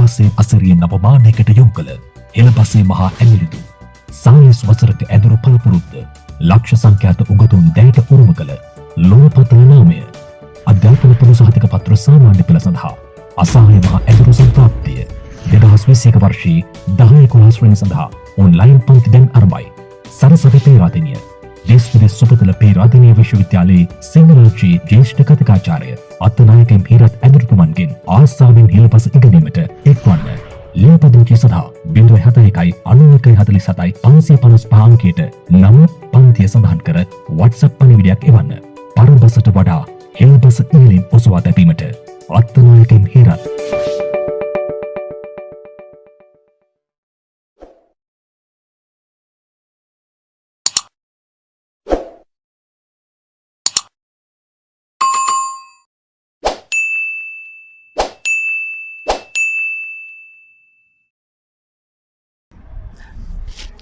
පස්සේ අසරිය නවමානයකට යොමු කළ හෙළපස්සේ මහා ඇමිරිදු සාලිස් වසරක ඇදුරු පළපුරුද්ද ලක්ෂ සංඛ්‍යාත උගතුන් දැයට උරුම කළ ලෝපතල නාමය අධ්‍යාපන පොදු සහතික පත්‍ර සාමාන්‍ය පෙළ සඳහා අසහාය මහා ඇදුරු සම්ප්‍රාප්තිය 2021 වර්ෂයේ 10-11 වෙනි සඳහා ඔන්ලයින් පන්ති දැන් ආරම්භයි. සරසවි පේරාදෙණිය देश विदेश सुपतल पेरादनीय विश्वविद्यालय सिंगराची ज्येष्ठ कथकाचार्य अत्नायक भीरत ඇමරිතුමන්ගෙන් ආසාවෙන් හිලපස ඉගෙනීමට එක්වන්න. ලියපදිංචි සඳහා 071-91-47-555 අංකයට නම් පන්තිය සඳහන් කර WhatsApp පණිවිඩයක් එවන්න. පරබසට වඩා හිලපස ඉගෙනීම් ඔසවා තැබීමට අත්නායක භීරත්.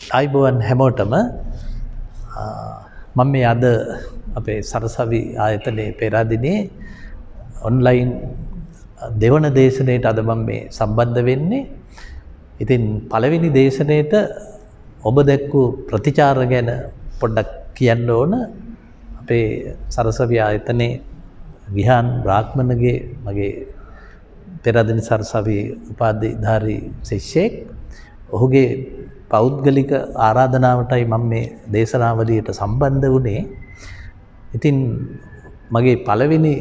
අයිබෝවන් හැමෝටම මම මේ අද අපේ සරසවි ආයතනයේ පෙරදිනේ ඔන්ලයින් දෙවන දේශනයට අද මම මේ සම්බන්ධ වෙන්නේ. ඉතින් පළවෙනි දේශනයේට ඔබ දැක්වූ ප්‍රතිචාර ගැන පොඩ්ඩක් කියන්න ඕන. අපේ සරසවි ආයතනයේ විහාන් බ්‍රාහ්මණගේ මගේ පෙරදින සරසවි උපාධිධාරී ශිෂ්‍යෙක්. ඔහුගේ පෞද්ගලික ආරාධනාවටයි මම මේ දේශනාවලියට සම්බන්ධ වුණේ. ඉතින් මගේ පළවෙනි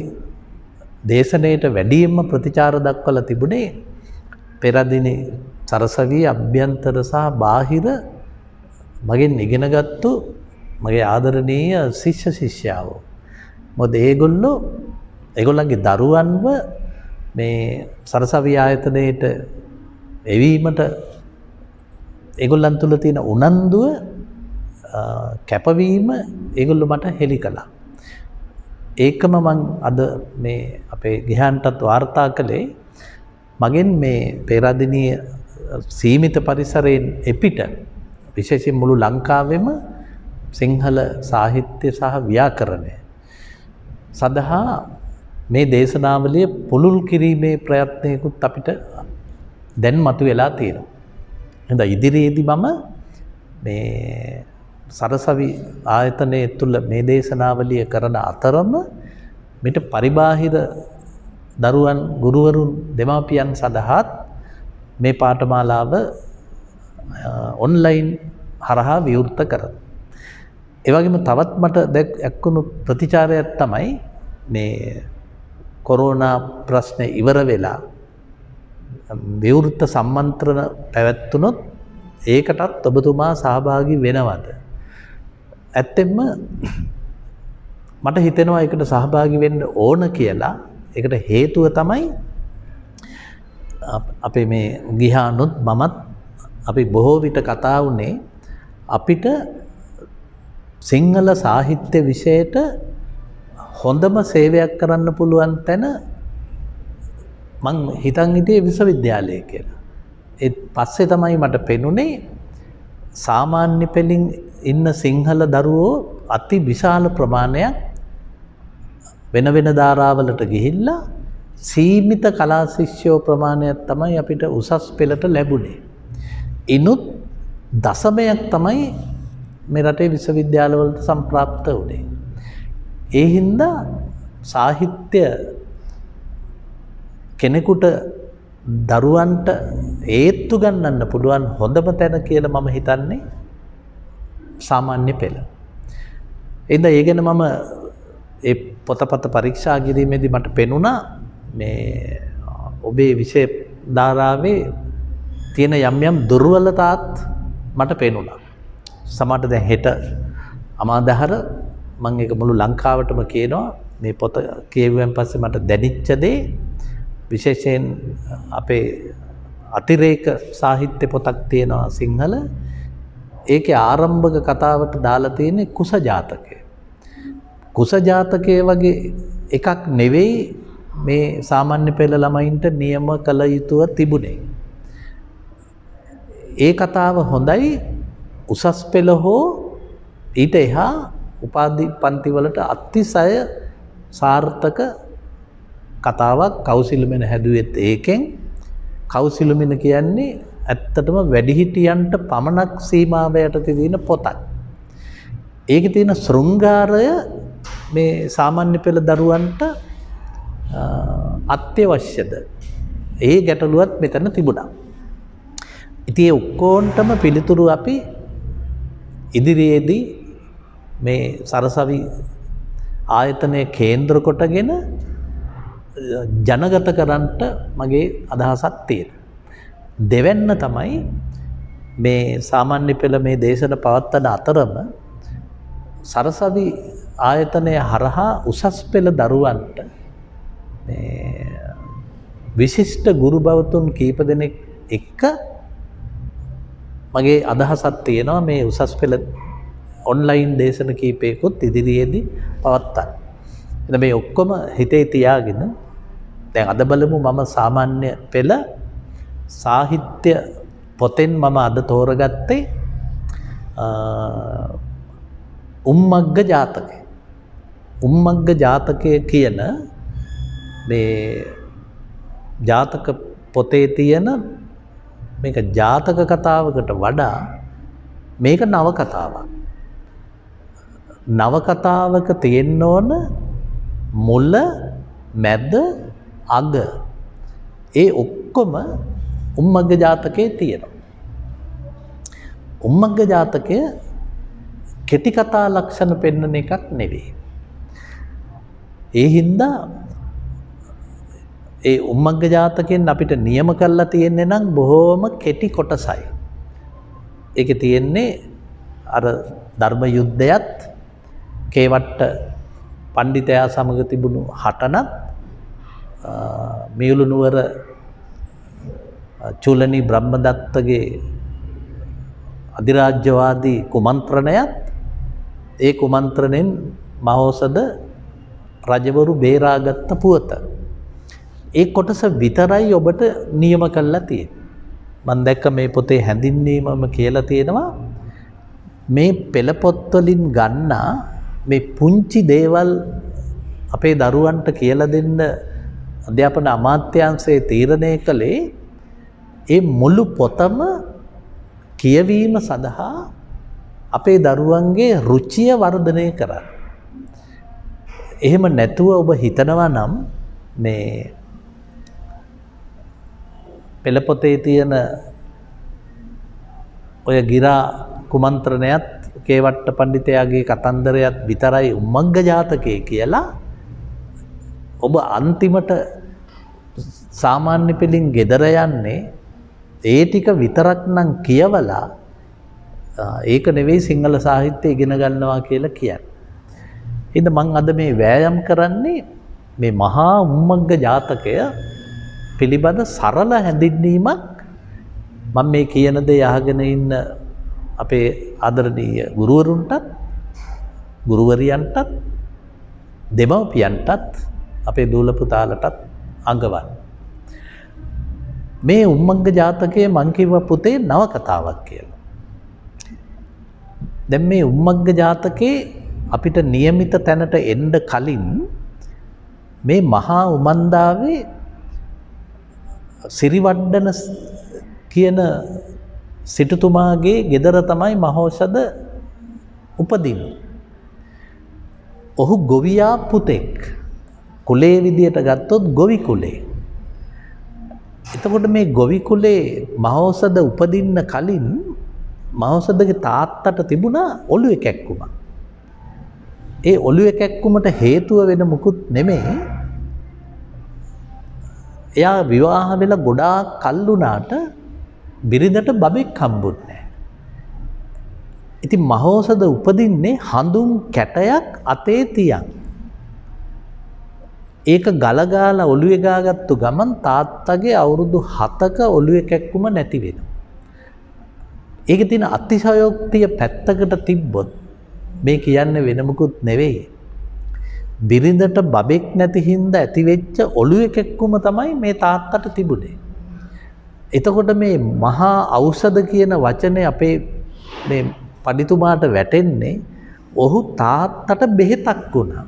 දේශනයට වැඩියෙන්ම ප්‍රතිචාර දක්වලා තිබුණේ පෙරදින සරසවි අභ්‍යන්තර සහ බාහිර මගෙන් ඉගෙනගත්තු මගේ ආදරණීය ශිෂ්‍ය ශිෂ්‍යාවෝ. මොකද ඒගොල්ලන්ගේ දරුවන්ව මේ සරසවි ආයතනයේට එවීමට ඒගොල්ලන් තුළ තියෙන උනන්දුව කැපවීම ඒගොල්ලෝ මට හෙළි කළා. ඒකම මං අද මේ අපේ ගිහාන්ටත් වාර්තා කළේ. මගෙන් මේ පෙරදිනිය සීමිත පරිසරයෙන් එපිට විශේෂයෙන් මුළු ලංකාවෙම සිංහල සාහිත්‍ය සහ ව්‍යාකරණය සඳහා මේ දේශනාවලිය පුළුල් කිරීමේ ප්‍රයත්නයකුත් අපිට දැන් මතුවලා තියෙනවා. එහෙනම් ඉදිරියේදී මම මේ සරසවි ආයතනය තුළ මේ දේශනාවලිය කරන අතරම මිට පරිබාහිර දරුවන් ගුරුවරුන් දෙමාපියන් සඳහාත් මේ පාඨමාලාව ඔන්ලයින් හරහා විවෘත කරනවා. ඒ වගේම තවත් මට දැක්කුණු ප්‍රතිචාරයක් තමයි මේ කොරෝනා ප්‍රශ්නේ ඉවර වෙලා විවෘත සම්මන්ත්‍රණ පැවැත්වුණොත් ඒකටත් ඔබතුමා සහභාගී වෙනවද? ඇත්තෙන්ම මට හිතෙනවා ඒකට සහභාගී වෙන්න ඕන කියලා. ඒකට හේතුව තමයි අපේ මේ ගිහානුත් මමත් අපි බොහෝ විට කතා වුණේ අපිට සිංහල සාහිත්‍ය විෂයට හොඳම සේවයක් කරන්න පුළුවන් තැන මං හිතන් හිටියේ විශ්වවිද්‍යාලය කියලා. ඒත් පස්සේ තමයි මට පෙනුනේ සාමාන්‍ය පෙළින් ඉන්න සිංහල දරුවෝ අති විශාල ප්‍රමාණයක් වෙන වෙන ධාරාවලට ගිහිල්ලා සීමිත කලා ශිෂ්‍යෝ ප්‍රමාණයක් තමයි අපිට උසස් පෙළට ලැබුණේ. ඉනුත් දශමයක් තමයි මේ රටේ විශ්වවිද්‍යාලවලට සම්ප්‍රාප්ත වුණේ. ඒ හින්දා සාහිත්‍ය කෙනෙකුට දරුවන්ට ඒත්තු ගන්නන්න පුළුවන් හොඳම තැන කියලා මම හිතන්නේ සාමාන්‍ය පෙළ. එඳ ඒ ගැන මම ඒ පොතපත පරීක්ෂා කිරීමේදී මට පෙනුණා මේ ඔබේ විෂය ධාරාවේ තියෙන යම් යම් දුර්වලතාත් මට පෙනුණා. සමහරට දැන් හෙට අමාදහර මම ඒක මුළු ලංකාවටම කියනවා මේ පොත කියවුවෙන් පස්සේ මට දැනෙච්ච දේ විශේෂයෙන් අපේ අතිරේක සාහිත්‍ය පොතක් තියෙනවා සිංහල. ඒකේ ආරම්භක කතාවට දාලා තියෙන්නේ කුස ජාතකය. කුස ජාතකය වගේ එකක් නෙවෙයි මේ සාමාන්‍ය පෙළ ළමයින්ට නියම කළ යුතුව තිබුණේ. ඒ කතාව හොඳයි උසස් පෙළ හෝ ඊට එහා උපාධි පන්තිවලට අතිශය සාර්ථක කතාවක් කෞසිල්මෙන් හැදුවෙත් ඒකෙන්. කවුසිළුමිණ කියන්නේ ඇත්තටම වැඩිහිටියන්ට පමණක් සීමාව යටතේ තියෙන පොතක්. ඒකේ තියෙන ශෘංගාරය මේ සාමාන්‍ය පෙළ දරුවන්ට අත්‍යවශ්‍යද? ඒ ගැටලුවත් මෙතන තිබුණා. ඉතින් ඒ ඔක්කොන්ටම පිළිතුරු අපි ඉදිරියේදී මේ සරසවි ආයතනය කේන්ද්‍ර කොටගෙන ජනගත කරන්නට මගේ අදහසක් තියෙනවා. දෙවැන්න තමයි මේ සාමාන්‍ය පෙළ මේ දේශන පවත්වන අතරම සරසවි ආයතනය හරහා උසස් පෙළ දරුවන්ට මේ විශිෂ්ට ගුරු භවතුන් කීප දෙනෙක් එක්ක මගේ අදහසක් තියෙනවා මේ උසස් පෙළ ඔන්ලයින් දේශන කීපයකුත් ඉදිරියේදී පවත්වන්න. එතන මේ ඔක්කොම හිතේ තියාගෙන දැන් අද බලමු මම සාමාන්‍ය පෙළ සාහිත්‍ය පොතෙන් මම අද තෝරගත්තේ උම්මග්ග ජාතකය. උම්මග්ග ජාතකය කියන මේ ජාතක පොතේ තියෙන මේක ජාතක කතාවකට වඩා මේක නවකතාවක්. නවකතාවක තියෙන්න ඕන මුල මැද අග ඒ ඔක්කොම උම්මග්ග ජාතකයේ තියෙනවා. උම්මග්ග ජාතකය කෙටි කතා ලක්ෂණ පෙන්වන එකක් නෙවෙයි. ඒ හින්දා ඒ උම්මග්ග ජාතකයෙන් අපිට නියම කරලා තියෙන්නේ නම් බොහෝම කෙටි කොටසයි. ඒකේ තියෙන්නේ අර ධර්ම යුද්ධයත් කේවට්ට පණ්ඩිතයා සමග තිබුණු හටනත් මියුළු නුවර චූලනී බ්‍රහ්මදත්තගේ අධිරාජ්‍යවාදී කුමන්ත්‍රණයත් ඒ කුමන්ත්‍රණයෙන් මහෝසද රජවරු බේරාගත්ත පුවත. ඒ කොටස විතරයි ඔබට නියම කරලා තියෙන්නේ. මම දැක්ක මේ පොතේ හැඳින්වීමම කියලා තියෙනවා මේ පෙළ පොත්වලින් ගන්නා මේ පුංචි දේවල් අපේ දරුවන්ට කියලා දෙන්න අධ්‍යාපන අමාත්‍යාංශයේ තීරණය කළේ ඒ මුළු පොතම කියවීම සඳහා අපේ දරුවන්ගේ රුචිය වර්ධනය කරන්න. එහෙම නැතුව ඔබ හිතනවා නම් මේ පෙළ පොතේ තියෙන ඔය ගිරා කුමන්ත්‍රණයත් කේවට්ට පණ්ඩිතයාගේ කතන්දරයත් විතරයි උම්මග්ග ජාතකය කියලා ඔබ අන්තිමට සාමාන්‍ය පෙළින් ගෙදර යන්නේ ඒ ටික විතරක් නම් කියවලා ඒක නෙවෙයි සිංහල සාහිත්‍යය ඉගෙන ගන්නවා කියලා කියන්නේ. ඉතින් මම අද මේ වෑයම් කරන්නේ මේ මහා උම්මග්ග ජාතකය පිළිබඳ සරල හැඳින්වීමක් මම මේ කියන දේ අහගෙන ඉන්න අපේ ආදරණීය ගුරුවරුන්ටත් ගුරුවරියන්ටත් දෙමව්පියන්ටත් අපේ දූල පුතාලටත් අඟවන්න. මේ උම්මග්ග ජාතකයේ මං කිව්ව පුතේ නවකතාවක් කියලා. දැන් මේ උම්මග්ග ජාතකේ අපිට નિયમિત තැනට එන්න කලින් මේ මහා උමන්දාවේ සිරිවඩ්ඩන කියන සිටුතුමාගේ ගෙදර තමයි මහෝෂධ උපදින්නේ. ඔහු ගොවියා පුතෙක්. කුලේ විදියට ගත්තොත් ගොවි කුලේ. එතකොට මේ ගොවි කුලේ මහෝෂධ උපදින්න කලින් මහෝෂධගේ තාත්තට තිබුණා ඔළුවේ කැක්කුමක්. ඒ ඔළුවේ කැක්කුමට හේතුව වෙන මුකුත් නෙමෙයි. එයා විවාහ වෙලා ගොඩාක් කල් වුණාට බිරිඳට බබෙක් හම්බුන්නේ නැහැ. ඉතින් මහෝෂධ උපදින්නේ හඳුන් කැටයක් අතේ තියන්. ඒක ගලගාලා ඔළුවේ ගාගත්තු ගමන් තාත්තගේ අවුරුදු 7ක ඔළුවේ කැක්කුම නැති වෙනවා. ඒකේ තියෙන අතිශයෝක්තිය පැත්තකට තිබ්බොත් මේ කියන්නේ වෙන මොකුත් නෙවෙයි. බිරිඳට බබෙක් නැති හින්දා ඇතිවෙච්ච ඔළුවේ කැක්කුම තමයි මේ තාත්තට තිබුණේ. එතකොට මේ මහා ඖෂධ කියන වචනේ අපේ මේ පඬිතුමාට වැටෙන්නේ ඔහු තාත්තට බෙහෙතක් වුණා.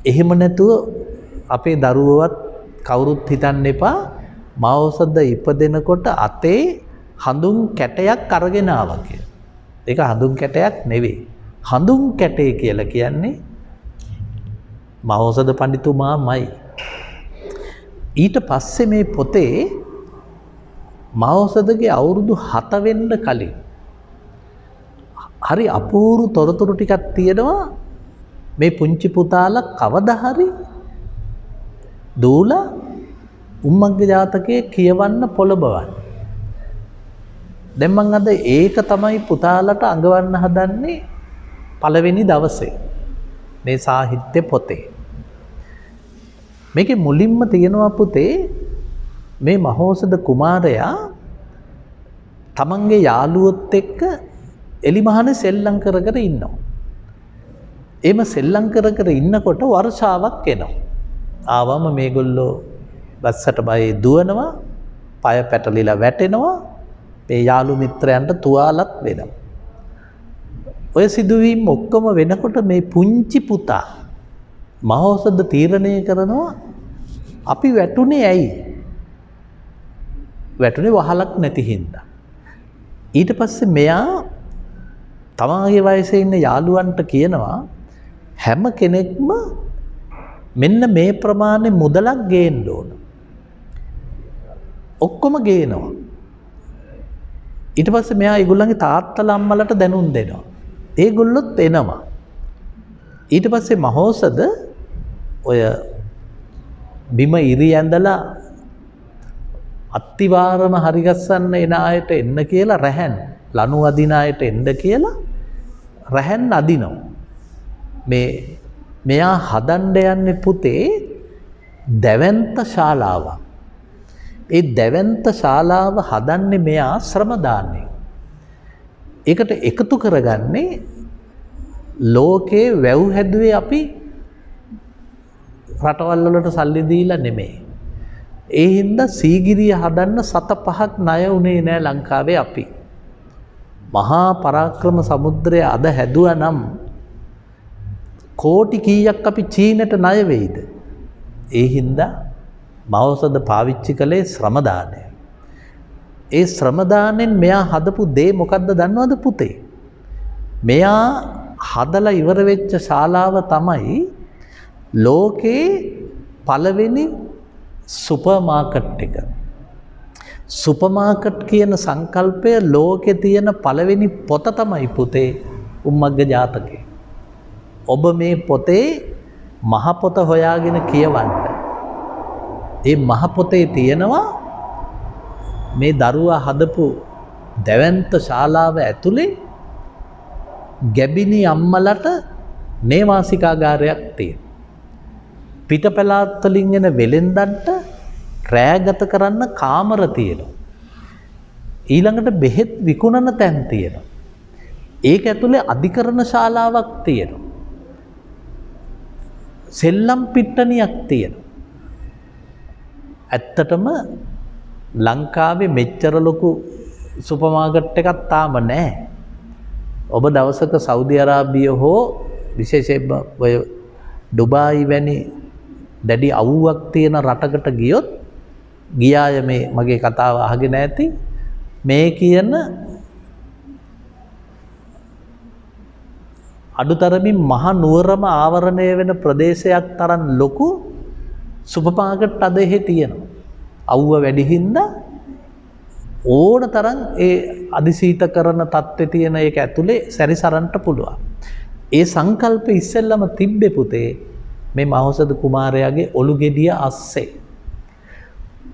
එහෙම නැතුව අපේ දරුවවත් කවුරුත් හිතන්න එපා මහෞෂධ ඉපදෙනකොට අතේ හඳුන් කැටයක් අරගෙන ආවා කියලා. ඒක හඳුන් කැටයක් නෙවෙයි. හඳුන් කැටේ කියලා කියන්නේ මහෞෂධ පඬිතුමාමයි. ඊට පස්සේ මේ පොතේ මහෞෂධගේ අවුරුදු 7 වෙන්න කලින් හරි අපූර්ව තොරතුරු ටිකක් තියෙනවා. මේ පුංචි පුතාලා කවදා හරි දූලා උම්මග්ග ජාතකයේ කියවන්න පොළඹවන්න. දැන් මම අද ඒක තමයි පුතාලට අඟවන්න හදන්නේ පළවෙනි දවසේ මේ සාහිත්‍ය පොතේ. මේකේ මුලින්ම තියෙනවා පුතේ මේ මහෞෂධ කුමාරයා තමන්ගේ යාළුවොත් එක්ක එලිමහනේ සෙල්ලම් කර කර ඉන්නවා. එහෙම සෙල්ලම් කර කර ඉන්නකොට වර්ෂාවක් එනවා. ආවම මේගොල්ලෝ බස්සට බයේ දුවනවා, পায় පැටලිලා වැටෙනවා. මේ යාළු මිත්‍රයන්ට තුවාලත් වෙනවා. ඔය සිදුවීම් ඔක්කොම වෙනකොට මේ පුංචි පුතා මහෞෂධ තීරණය කරනවා අපි වැටුනේ ඇයි? වැටුනේ වහලක් නැති හින්දා. ඊට පස්සේ මෙයා තමාගේ වයසේ ඉන්න යාළුවන්ට කියනවා හැම කෙනෙක්ම මෙන්න මේ ප්‍රමාණය මුදලක් ගේන්න ඕන. ඔක්කොම ගේනවා. ඊට පස්සේ මෙයා ඒගොල්ලන්ගේ තාත්තලා අම්මලාට දැනුම් දෙනවා. ඒගොල්ලොත් එනවා. ඊට පස්සේ මහෞෂධ ඔය බිම ඉරි ඇඳලා අත්තිවාරම හරිගස්සන්න එන අයට එන්න කියලා රැහන් ලනු අදින අයට එන්න කියලා රැහන් අදිනවා. මෙයා හදන්න යන්නේ පුතේ දැවැන්ත ශාලාවක්. ඒ දැවැන්ත ශාලාව හදන්නේ මෙයා ශ්‍රම දාන්නේ. ඒකට එකතු කරගන්නේ ලෝකේ වැව් හැදුවේ අපි රටවල් වලට සල්ලි දීලා නෙමෙයි. ඒ හින්දා සීගිරිය හදන්න 7-5ක් ණය උනේ නෑ ලංකාවේ අපි. මහා පරාක්‍රම සමුද්‍රය අද හැදුවා නම් කෝටි කීයක් අපි චීනට ණය වෙයිද? ඒ හින්දා මහෞෂධ පාවිච්චි කළේ ශ්‍රම දානය. ඒ ශ්‍රම දානෙන් මෙයා හදපු දේ මොකද්ද දන්නවද පුතේ? මෙයා හදලා ඉවර වෙච්ච ශාලාව තමයි ලෝකේ පළවෙනි සුපර් මාකට් එක. සුපර් මාකට් කියන සංකල්පය ලෝකේ තියෙන පළවෙනි පොත තමයි පුතේ උම්මග්ග ජාතකය. ඔබ මේ පොතේ මහ පොත හොයාගෙන කියවන්න. ඒ මහ පොතේ තියෙනවා මේ දරුවා හදපු දැවැන්ත ශාලාව ඇතුලේ ගැබිනි අම්මලට නේවාසිකාගාරයක් තියෙනවා. පිටපැලාත් වලින් එන වෙලෙන්දන්ට රැගත කරන්න කාමර තියෙනවා. ඊළඟට බෙහෙත් විකුණන තැන් තියෙනවා. ඒක ඇතුලේ අධිකරණ ශාලාවක් තියෙනවා. සෙල්ලම් පිට්ටනියක් තියෙනවා. ඇත්තටම ලංකාවේ මෙච්චර ලොකු සුපර් මාකට් එකක් තාම නැහැ. ඔබ දවසක සෞදි අරාබිය හෝ විශේෂයෙන්ම ඔය ඩුබායි වැනි දැඩි අවුවක් තියෙන රටකට ගියොත් ගියාය මේ මගේ කතාව අහගෙන ඇති මේ කියන අඩුතරමින් මහ නුවරම ආවරණය වෙන ප්‍රදේශයක් තරම් ලොකු සුපර් මාකට් අද එහෙ තියෙනවා. අවුව වැඩි හින්දා ඕන තරම් ඒ අධිසීත කරන තත්ත්වයේ තියෙන ඒක ඇතුලේ සැරිසරන්න පුළුවන්. ඒ සංකල්ප ඉස්සෙල්ලම තිබ්බේ පුතේ මේ මහෞෂධ කුමාරයාගේ ඔලු ගෙඩිය අස්සේ.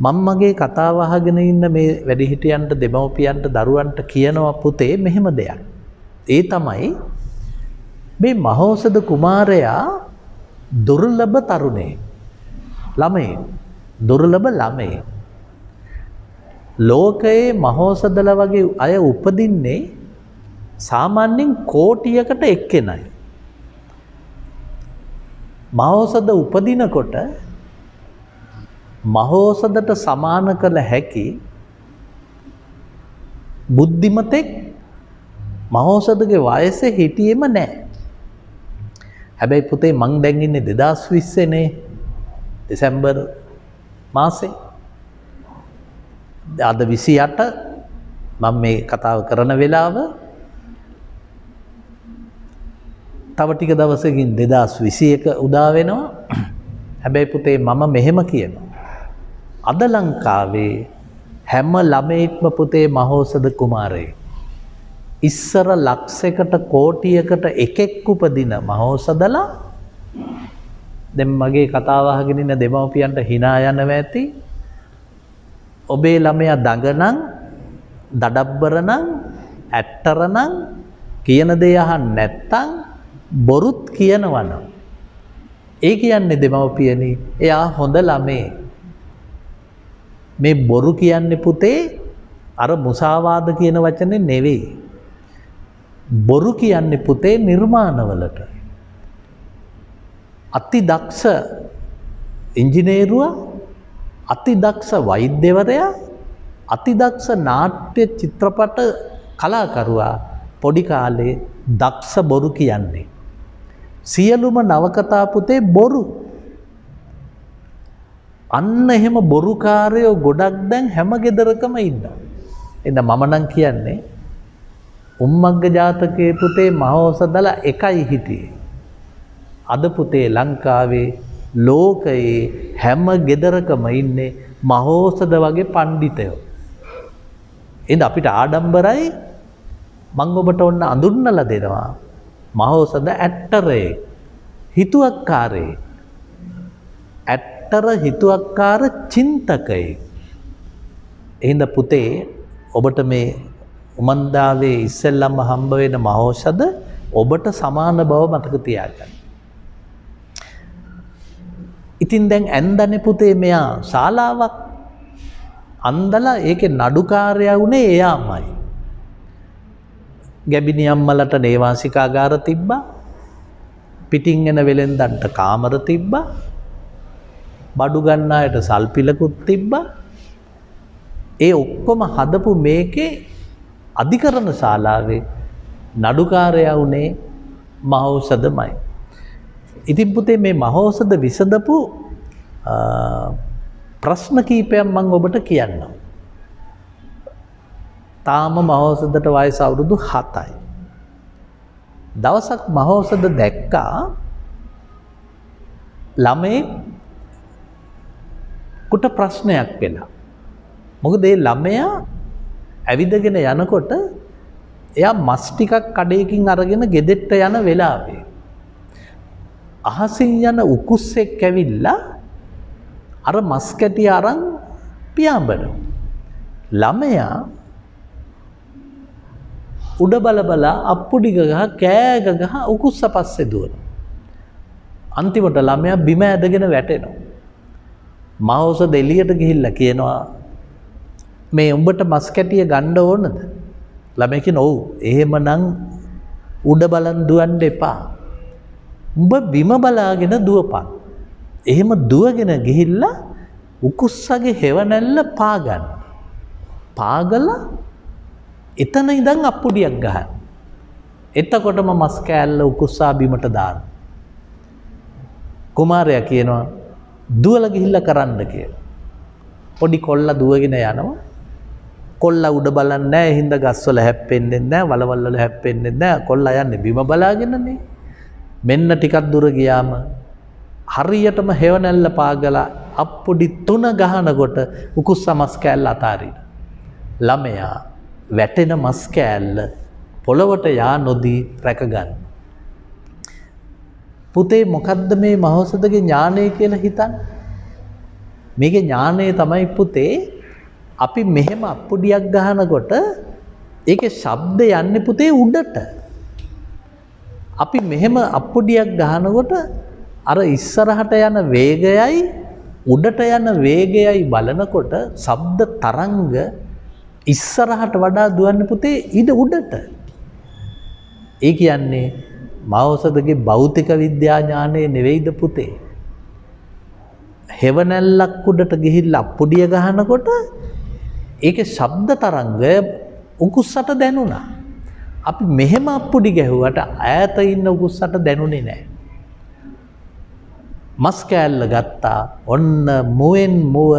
මම මගේ කතාව අහගෙන ඉන්න මේ වැඩිහිටියන්ට දෙමව්පියන්ට දරුවන්ට කියනවා පුතේ මෙහෙම දෙයක්. ඒ තමයි මේ මහෞෂධ කුමාරයා දුර්ලභ තරුණයෙක්. ළමයෙක්. දුර්ලභ ළමයෙක්. ලෝකයේ මහෞෂධල වගේ අය උපදින්නේ සාමාන්‍යයෙන් කෝටියකට එක්කෙනයි. මහෞෂධ උපදිනකොට මහෞෂධට සමාන කළ හැකි බුද්ධිමතෙක් මහෞෂධගේ වයසේ හිටියෙම නැහැ. හැබැයි පුතේ මං දැන් ඉන්නේ 2020 නේ දෙසැම්බර් මාසේ. අද 28 මම මේ කතාව කරන වෙලාව තව ටික දවසකින් 2021 උදා වෙනවා. හැබැයි පුතේ මම මෙහෙම කියනවා. අද ලංකාවේ හැම ළමයෙක්ම පුතේ මහෝසද කුමාරයෙක්. ඉස්සර ලක්ෂයකට කෝටියකට එකෙක් උපදින මහෝසදලා දැන් මගේ කතාව අහගෙන ඉන්න දෙමව්පියන්ට hina යනවා ඇති. ඔබේ ළමයා දඟනම් දඩබ්බරනම් ඇට්ටරනම් කියන දේ අහන්න නැත්තම් බොරුත් කියනවනම් ඒ කියන්නේ දෙමව්පියනි එයා හොඳ ළමේ. මේ බොරු කියන්නේ පුතේ අර මුසාවාද කියන වචනේ නෙවෙයි. බොරු කියන්නේ පුතේ නිර්මාණවලට. අති දක්ෂ ඉංජිනේරුවා, අති දක්ෂ වෛද්‍යවරයා, අති දක්ෂ නාට්‍ය චිත්‍රපට කලාකරුවා පොඩි කාලේ දක්ෂ බොරු කියන්නේ. සියලුම නවකතා පුතේ බොරු. අන්න එහෙම බොරුකාරයෝ ගොඩක් දැන් හැම ගෙදරකම ඉන්නවා. එහෙනම් මම නම් කියන්නේ උම්මග්ග ජාතකයේ පුතේ මහෝසදලා එකයි හිටියේ. අද පුතේ ලංකාවේ ලෝකයේ හැම ගෙදරකම ඉන්නේ මහෝසද වගේ පණ්ඩිතයෝ. එහෙනම් අපිට ආඩම්බරයි මම ඔබට ඔන්න අඳුන්නලා දෙනවා. මහෝසද ඇට්ටරේ හිතුවක්කාරේ. ඇට්ටර හිතුවක්කාර චින්තකේ. එහෙනම් පුතේ ඔබට මේ උමන්දාවේ ඉස්සෙල්ලම හම්බ වෙන මහෝසද ඔබට සමාන බව මතක තියාගන්න. ඉතින් දැන් ඇන්දනේ පුතේ මෙයා ශාලාවක් අන්දලා ඒකේ නඩුකාරයා උනේ එයාමයි. ගැබිනි අම්මලට නේවාසිකාගාර තිබ්බා. පිටින් එන වෙලෙන්දන්ට කාමර තිබ්බා. බඩු ගන්න අයට සල්පිලකුත් තිබ්බා. ඒ ඔක්කොම හදපු මේකේ අධිකරණ ශාලාවේ නඩුකාරයා උනේ මහෞෂධමයි. ඉතින් පුතේ මේ මහෞෂධ විසඳපු ප්‍රශ්න කීපයක් මම ඔබට කියන්නම්. තාම මහෞෂධට වයස අවුරුදු 7යි. දවසක් මහෞෂධ දැක්කා ළමෙක් කුට ප්‍රශ්නයක් වෙලා. මොකද ඒ ළමයා ඇවිදගෙන යනකොට එයා මස් ටිකක් කඩේකින් අරගෙන ගෙදෙට්ට යන වෙලාවේ අහසින් යන උකුස්සෙක් ඇවිල්ලා අර මස් කැටි අරන් පියාඹනවා. ළමයා උඩ බල අප්පුඩි ගහ කෑ ගහ උකුස්ස පස්සේ දුවනවා. අන්තිමට ළමයා බිම ඇදගෙන වැටෙනවා. මහෞෂධ එළියට ගිහිල්ලා කියනවා මේ උඹට මස් කැටිය ගන්න ඕනද? ළමයා කියනවා ඔව්. එහෙමනම් උඩ බලන් දුවන්න එපා. උඹ බිම බලාගෙන දුවපන්. එහෙම දුවගෙන ගිහිල්ලා උකුස්සගේ හෙවණැල්ල පාගන්න. පාගලා එතන ඉඳන් අප්පුඩියක් ගහන්න. එතකොටම මස් කෑල්ල උකුස්සා බිමට දාන්න. කුමාරයා කියනවා දුවලා ගිහිල්ලා කරන්න කියලා. පොඩි කොල්ලා දුවගෙන යනවා. කොල්ලා උඩ බලන්නේ නැහැ. ඒ හින්දා ගස්වල හැප්පෙන්නේ නැහැ. වලවල් වල හැප්පෙන්නේ නැහැ. කොල්ලා යන්නේ බිම බලාගෙනනේ. මෙන්න ටිකක් දුර ගියාම හරියටම හෙවණැල්ල පාගලා අප්පුඩි 3 ගහනකොට උකුස්සා මස් කෑල්ල අතාරින. ළමයා වැටෙන මස් කෑල්ල පොළවට යා නොදී රැකගන්න. පුතේ මොකද්ද මේ මහෞෂධගේ ඥානය කියලා හිතන්න. මේකේ ඥානය තමයි පුතේ අපි මෙහෙම අප්පුඩියක් ගහනකොට ඒකේ ශබ්ද යන්නේ පුතේ උඩට. අපි මෙහෙම අප්පුඩියක් ගහනකොට අර ඉස්සරහට යන වේගයයි උඩට යන වේගයයි බලනකොට ශබ්ද තරංග ඉස්සරහට වඩා දුවන්නේ පුතේ ඉඩ උඩට. ඒ කියන්නේ මහෞෂධගේ භෞතික විද්‍යා ඥානය නෙවෙයිද පුතේ. හෙවණැල්ලක් උඩට ගිහිල්ලා අප්පුඩිය ගහනකොට ඒකේ ශබ්ද තරංග උකුස්සට දැනුණා. අපි මෙහෙම අප්පුඩි ගැහුවට ඈත ඉන්න උකුස්සට දැනුනේ නැහැ. මස් කෑල්ල ගත්තා. ඔන්න මුවෙන් මුව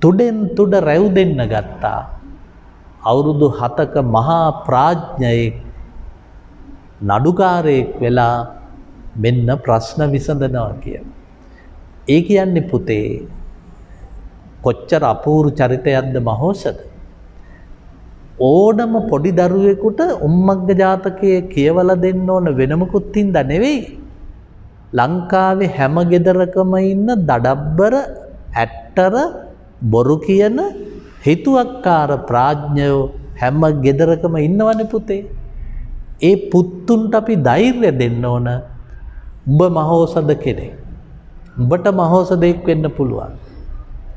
තුඩෙන් තුඩ රැව් දෙන්න ගත්තා. අවුරුදු 7ක මහා ප්‍රඥයෙක් නඩුකාරයෙක් වෙලා මෙන්න ප්‍රශ්න විසඳනවා කියන. ඒ කියන්නේ පුතේ කොච්චර අපූර්ව චරිතයක්ද මහෝසද. ඕනම පොඩි දරුවෙකුට උම්මග්ග ජාතකයේ කියවලා දෙන්න ඕන වෙන මොකුත් හින්දා නෙවෙයි. ලංකාවේ හැම ගෙදරකම ඉන්න දඩබ්බර ඇට්ටර බොරු කියන හිතුවක්කාර ප්‍රඥයෝ හැම ගෙදරකම ඉන්නවනේ පුතේ. ඒ පුත්තුන්ට අපි ධෛර්යය දෙන්න ඕන. උඹ මහෝසද කෙනෙක්. උඹට මහෝසදෙක් වෙන්න පුළුවන්.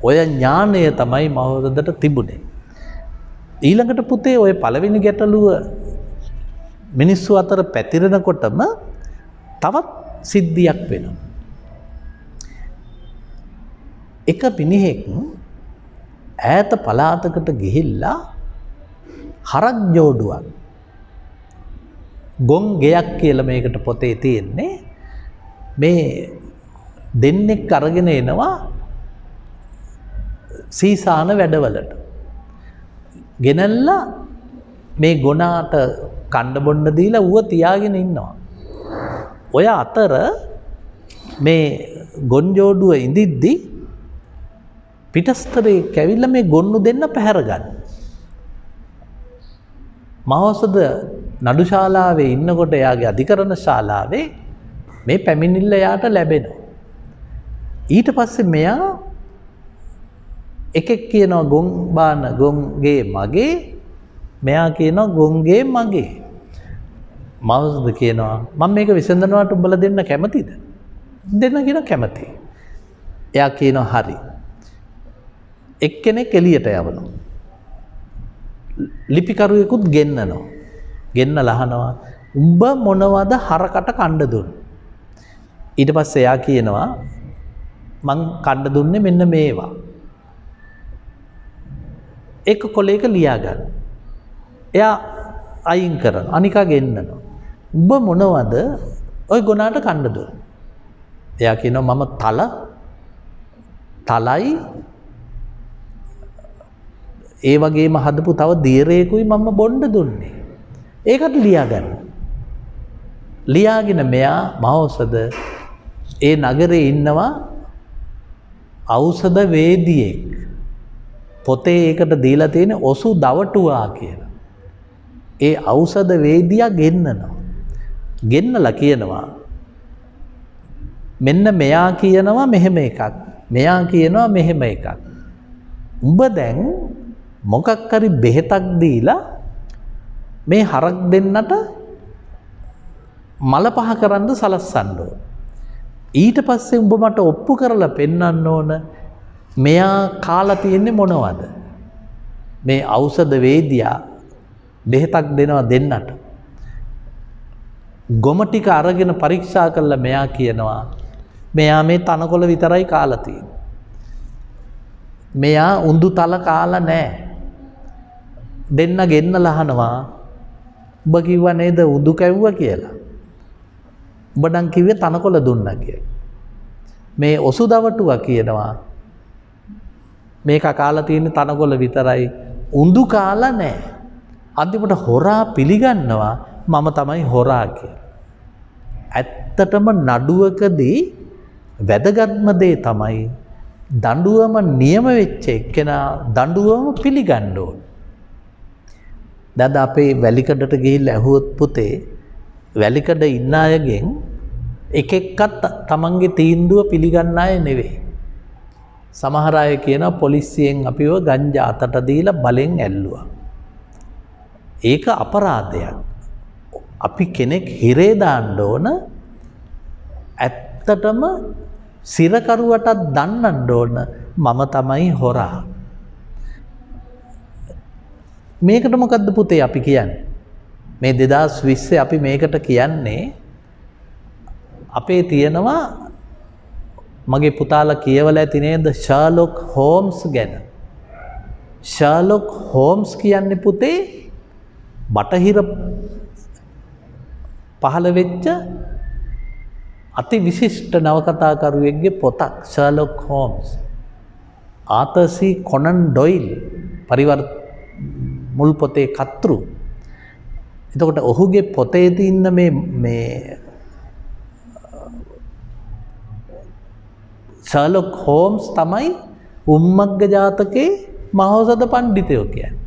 ඔය ඥානය තමයි මහෝසදට තිබුණේ. ඊළඟට පුතේ ඔය පළවෙනි ගැටලුව මිනිස්සු අතර පැතිරෙනකොටම තවත් සිද්ධියක් වෙනවා. එක මිනිහෙක් ඈත පළාතකට ගිහිල්ලා හරක් ජෝඩුවක් ගොන් ගෙයක් කියලා මේකට පොතේ තියෙන්නේ. මේ දෙන්නෙක් අරගෙන එනවා සීසාන වැඩවලට. ගෙනල්ලා මේ ගොනාට කණ්ඩ බොණ්ඩ දීලා ඌව තියාගෙන ඉන්නවා. ඔය අතර මේ ගොන් ජෝඩුව ඉඳිද්දි පිටස්තරේ කැවිල්ලා මේ ගොන්නු දෙන්න පැහැර ගන්න. මහෝසද නඩු ශාලාවේ ඉන්නකොට එයාගේ අධිකරණ ශාලාවේ මේ පැමිණිල්ල එයාට ලැබෙනවා. ඊට පස්සේ මෙයා එකෙක් කියනවා ගොන් බාන ගොන්ගේ මගේ, මෙයා කියනවා ගොන්ගේ මගේ. මහෝසද කියනවා මම මේක විසඳනවාට උඹලා දෙන්න කැමතිද? දෙන්න කියන කැමතියි. එයා කියනවා හරි. එක්කෙනෙක් එළියට යවනවා. ලිපිකරුවෙකුත් ගෙන්නනවා. ගෙන්නලා අහනවා උඹ මොනවද හරකට කණ්ඩ දුන්නේ? ඊට පස්සේ එයා කියනවා මං කණ්ඩ දුන්නේ මෙන්න මේවා. එක කොලයක ලියා ගන්න. එයා අයින් කරනවා. අනිකා ගෙන්නනවා. උඹ මොනවද ඔය ගොනාට කණ්ඩ දුන්නේ? එයා කියනවා මම තලයි ඒ වගේම හදපු තව දීරේකුයි මම බොණ්ඩ දුන්නේ. ඒකට ලියා ගන්න. ලියාගෙන මෙයා මහෝසද ඒ නගරේ ඉන්නවා ඖෂධ වේදියෙක්. පොතේ ඒකට දීලා තියෙන ඔසු දවටුවා කියලා. ඒ ඖෂධ වේදියා ගෙන්නනවා. ගෙන්නලා කියනවා මෙන්න මෙයා කියනවා මෙහෙම එකක්. මෙයා කියනවා මෙහෙම එකක්. උඹ දැන් මොකක් හරි බෙහෙතක් දීලා මේ හරක් දෙන්නට මල පහ කරන්න සලස්සන්න ඕන. ඊට පස්සේ උඹ මට ඔප්පු කරලා පෙන්වන්න ඕන මෙයා කාලා තියෙන්නේ මොනවද? මේ ඖෂධ වේදියා බෙහෙතක් දෙනවා දෙන්නට. ගොම ටික අරගෙන පරීක්ෂා කළා මෙයා කියනවා මෙයා මේ තනකොළ විතරයි කාලා තියෙන්නේ. මෙයා උඳු තල කාලා නැහැ. දෙන්න ගෙන්නලා අහනවා උඹ කිව්වා නේද උඳු කැව්වා කියලා. උඹ නම් කිව්වේ තනකොළ දුන්නා කියලා. මේ ඔසු දවටුවා කියනවා මේක කාලා තියෙන්නේ තනකොළ විතරයි උඳු කාලා නැහැ. අන්තිමට හොරා පිළිගන්නවා මම තමයි හොරා කියලා. ඇත්තටම නඩුවකදී වැදගත්ම දේ තමයි දඬුවම නියම වෙච්ච එක්කෙනා දඬුවම පිළිගන්න ඕන. දැන් අපේ වැලිකඩට ගිහිල්ලා ඇහුවොත් පුතේ වැලිකඩ ඉන්න අයගෙන් එක එක්කත් තමන්ගේ තීන්දුව පිළිගන්න අය නෙවෙයි. සමහර අය කියනවා පොලිසියෙන් අපිව ගංජා අතට දීලා බලෙන් ඇල්ලුවා. ඒක අපරාධයක්. අපි කෙනෙක් හිරේ දාන්න ඕන. ඇත්තටම සිරකරුවටත් දන්නන්න ඕන මම තමයි හොරා. මේකට මොකද්ද පුතේ අපි කියන්නේ? මේ 2020 අපි මේකට කියන්නේ අපේ තියෙනවා මගේ පුතාලා කියවලා ඇති නේද ෂර්ලොක් හෝම්ස් ගැන. ෂර්ලොක් හෝම්ස් කියන්නේ පුතේ බටහිර පහළ වෙච්ච අති විශිෂ්ට නවකතාකරුවෙක්ගේ පොතක් ෂර්ලොක් හෝම්ස්. ආතර් සී කොනන් ඩොයිල් මුල් පොතේ කතෘ. එතකොට ඔහුගේ පොතේ තියෙන මේ ෂර්ලොක් හෝම්ස් තමයි උම්මග්ග ජාතකයේ මහෞෂධ පණ්ඩිතයෝ කියන්නේ.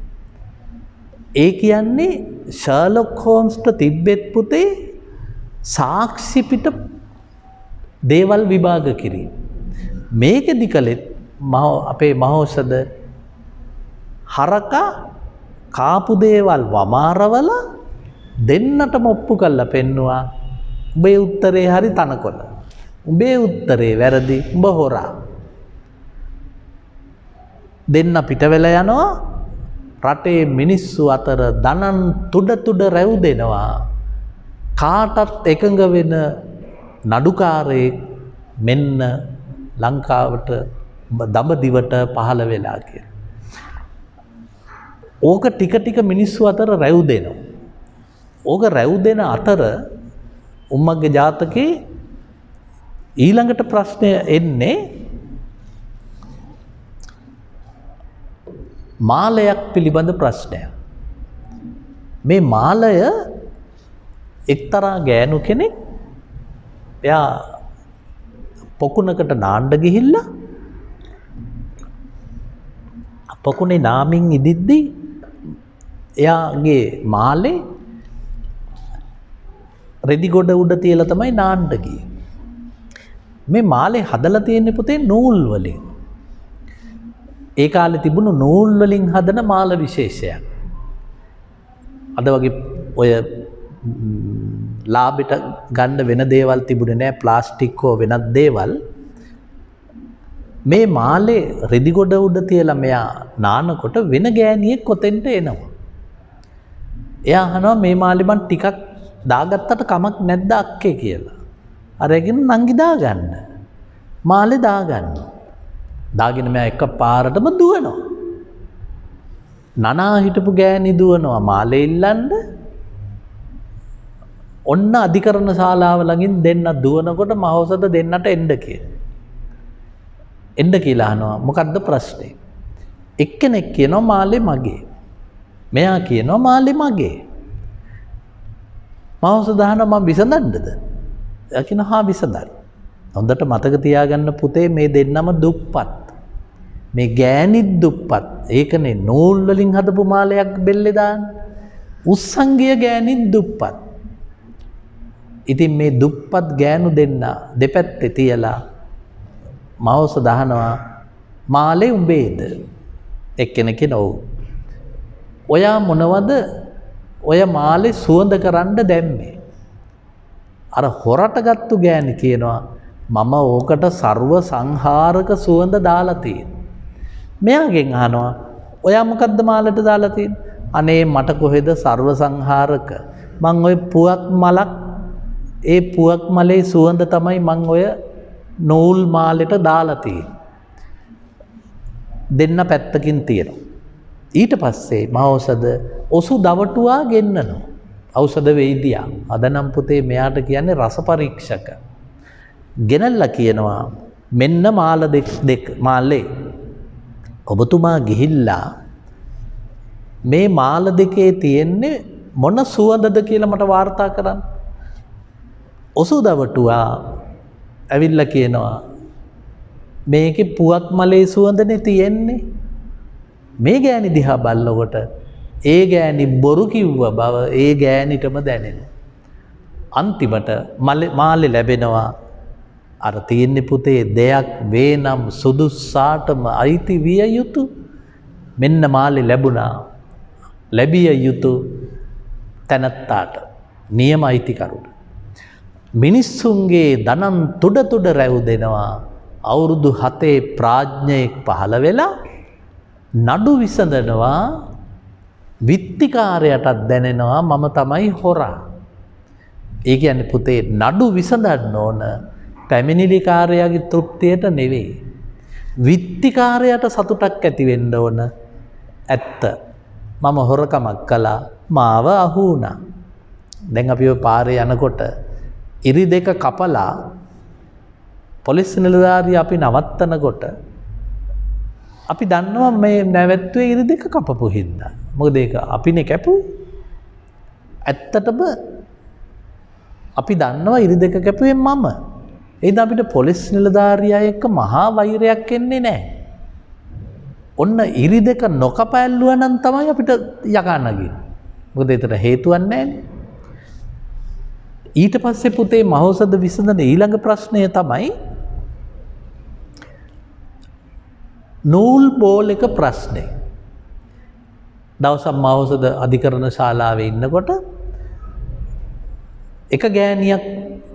ඒ කියන්නේ ෂර්ලොක් හෝම්ස්ට තිබ්බෙත් පුතේ සාක්ෂි පිට දේවල් විභාග කිරීම. මේකෙදි කළෙත් අපේ මහෞෂධ හරකා කාපු දේවල් වමාරවල දෙන්නටම ඔප්පු කරලා පෙන්නවා උඹේ උත්තරේ හරි තනකොළ. උඹේ උත්තරේ වැරදි උඹ හොරා. දෙන්න පිට වෙලා යනවා රටේ මිනිස්සු අතර දනන් තුඩ රැව් දෙනවා. කාටත් එකඟ වෙන නඩුකාරයෙක් මෙන්න ලංකාවට දඹදිවට පහළ වෙලා කියලා. ඕක ටික ටික මිනිස්සු අතර රැව් දෙනවා. ඕක රැව් දෙන අතර උම්මග්ගේ ජාතකේ ඊළඟට ප්‍රශ්නය එන්නේ මාලයක් පිළිබඳ ප්‍රශ්නයක්. මේ මාලය එක්තරා ගෑනු කෙනෙක් එයා පොකුණකට නාන්න ගිහිල්ලා පොකුණේ නාමින් ඉදිද්දි එයාගේ මාලේ රෙදි ගොඩ උඩ තියලා තමයි නාන්න ගියේ. මේ මාලේ හදලා තියෙන්නේ පුතේ නූල් වලින්. ඒ කාලේ තිබුණු නූල් වලින් හදන මාල විශේෂයක්. අද වගේ ඔය ලාබෙට ගන්න වෙන දේවල් තිබුණේ නැහැ, ප්ලාස්ටික් හෝ වෙනත් දේවල්. මේ මාලේ රෙදි ගොඩ උඩ තියලා මෙයා නානකොට වෙන ගෑණියෙක් කොතෙන්ට එනවා. එයා අහනවා මේ මාලේ මං ටිකක් දාගත්තට කමක් නැද්ද අක්කේ කියලා. අරගෙන නංගි දාගන්න. මාලේ දාගන්න. දාගෙන මෙයා එක පාරටම දුවනවා. නනා හිටපු ගෑණි දුවනවා මාලේ ඉල්ලන්න. ඔන්න අධිකරණ ශාලාව ළඟින් දෙන්න දුවනකොට මහෞෂධ දෙන්නට එන්න කියලා. එන්න කියලා අහනවා මොකද්ද ප්‍රශ්නේ? එක්කෙනෙක් කියනවා මාලේ මගේ. මෙයා කියනවා මාලේ මගේ. මහෞෂධ අහනවා මම විසඳන්නද? එයා කියනවා හා විසඳන්න. හොඳට මතක තියාගන්න පුතේ මේ දෙන්නම දුප්පත්. මේ ගෑණිත් දුප්පත්. ඒකනේ නූල් වලින් හදපු මාලයක් බෙල්ලේ දාන්නේ. උස්සංගිය ගෑණිත් දුප්පත්. ඉතින් මේ දුප්පත් ගෑනු දෙන්න දෙපැත්තේ තියලා මහෞෂධ අහනවා මාලේ උඹේද? එක්කෙනෙක් කියනවා ඔව්. ඔයා මොනවද ඔය මාලේ සුවඳ කරන්න දැම්මේ? අර හොරට ගත්තු ගෑණි කියනවා මම ඕකට ਸਰව සංහාරක සුවඳ දාලා තියෙනවා. මෙයාගෙන් අහනවා ඔයා මොකද්ද මාලට දාලා තියෙන්නේ? අනේ මට කොහෙද ਸਰව සංහාරක මං ඔය පුවක් මලක් ඒ පුවක් මලේ සුවඳ තමයි මං ඔය නූල් මාලෙට දාලා තියෙන්නේ. දෙන්න පැත්තකින් තියෙනවා. ඊට පස්සේ මහෞෂධ ඔසු දවටුවා ගෙන්නනවා. ඖෂධ වෛද්‍යයා. අද නම් පුතේ මෙයාට කියන්නේ රස පරීක්ෂක. ගෙනල්ලා කියනවා මෙන්න මාල දෙක මාලේ ඔබතුමා ගිහිල්ලා මේ මාල දෙකේ තියෙන්නේ මොන සුවඳද කියලා මට වාර්තා කරන්න. ඔසු දවටුවා ඇවිල්ලා කියනවා මේකේ පුවක් මලේ සුවඳනේ තියෙන්නේ. මේ ගෑණි දිහා බලනකොට ඒ ගෑණි බොරු කිව්ව බව ඒ ගෑණිටම දැනෙනවා. අන්තිමට මාලේ ලැබෙනවා. අර තියෙන්නේ පුතේ දෙයක් වේනම් සුදුස්සාටම අයිති විය යුතු. මෙන්න මාලේ ලැබුණා. ලැබිය යුතු තැනත්තාට නියම අයිතිකරුට. මිනිස්සුන්ගේ දනන් තුඩ රැව් දෙනවා. අවුරුදු 7 ප්‍රඥයෙක් පහළ වෙලා නඩු විසඳනවා. විත්තිකාරයටත් දැනෙනවා මම තමයි හොරා. ඒ කියන්නේ පුතේ නඩු විසඳන්න ඕන පැමිණිලිකාරයාගේ තෘප්තියට නෙවෙයි. විත්තිකාරයට සතුටක් ඇති වෙන්න ඕන. ඇත්ත මම හොරකමක් කළා මාව අහු වුණා. දැන් අපි ඔය පාරේ යනකොට ඉරි දෙක කපලා පොලිස් නිලධාරියා අපි නවත්තනකොට අපි දන්නවා මේ නැවැත්තුවේ ඉරි දෙක කපපු හින්දා. මොකද ඒක අපිනේ කැපුවේ. ඇත්තටම අපි දන්නවා ඉරි දෙක කැපුවේ මම. ඒද අපිට පොලිස් නිලධාරියා එක්ක මහා වෛරයක් එන්නේ නැහැ. ඔන්න ඉරි දෙක නොකපැල්ලුවා නම් තමයි අපිට යකා නගින්නේ. මොකද ඒතර හේතුවක් නැහැනේ. ඊට පස්සේ පුතේ මහෞෂධ විසඳන ඊළඟ ප්‍රශ්නය තමයි නූල් බෝල් එක ප්‍රශ්නේ. දවසක් මහෞෂධ අධිකරණ ශාලාවේ ඉන්නකොට එක ගෑණියක්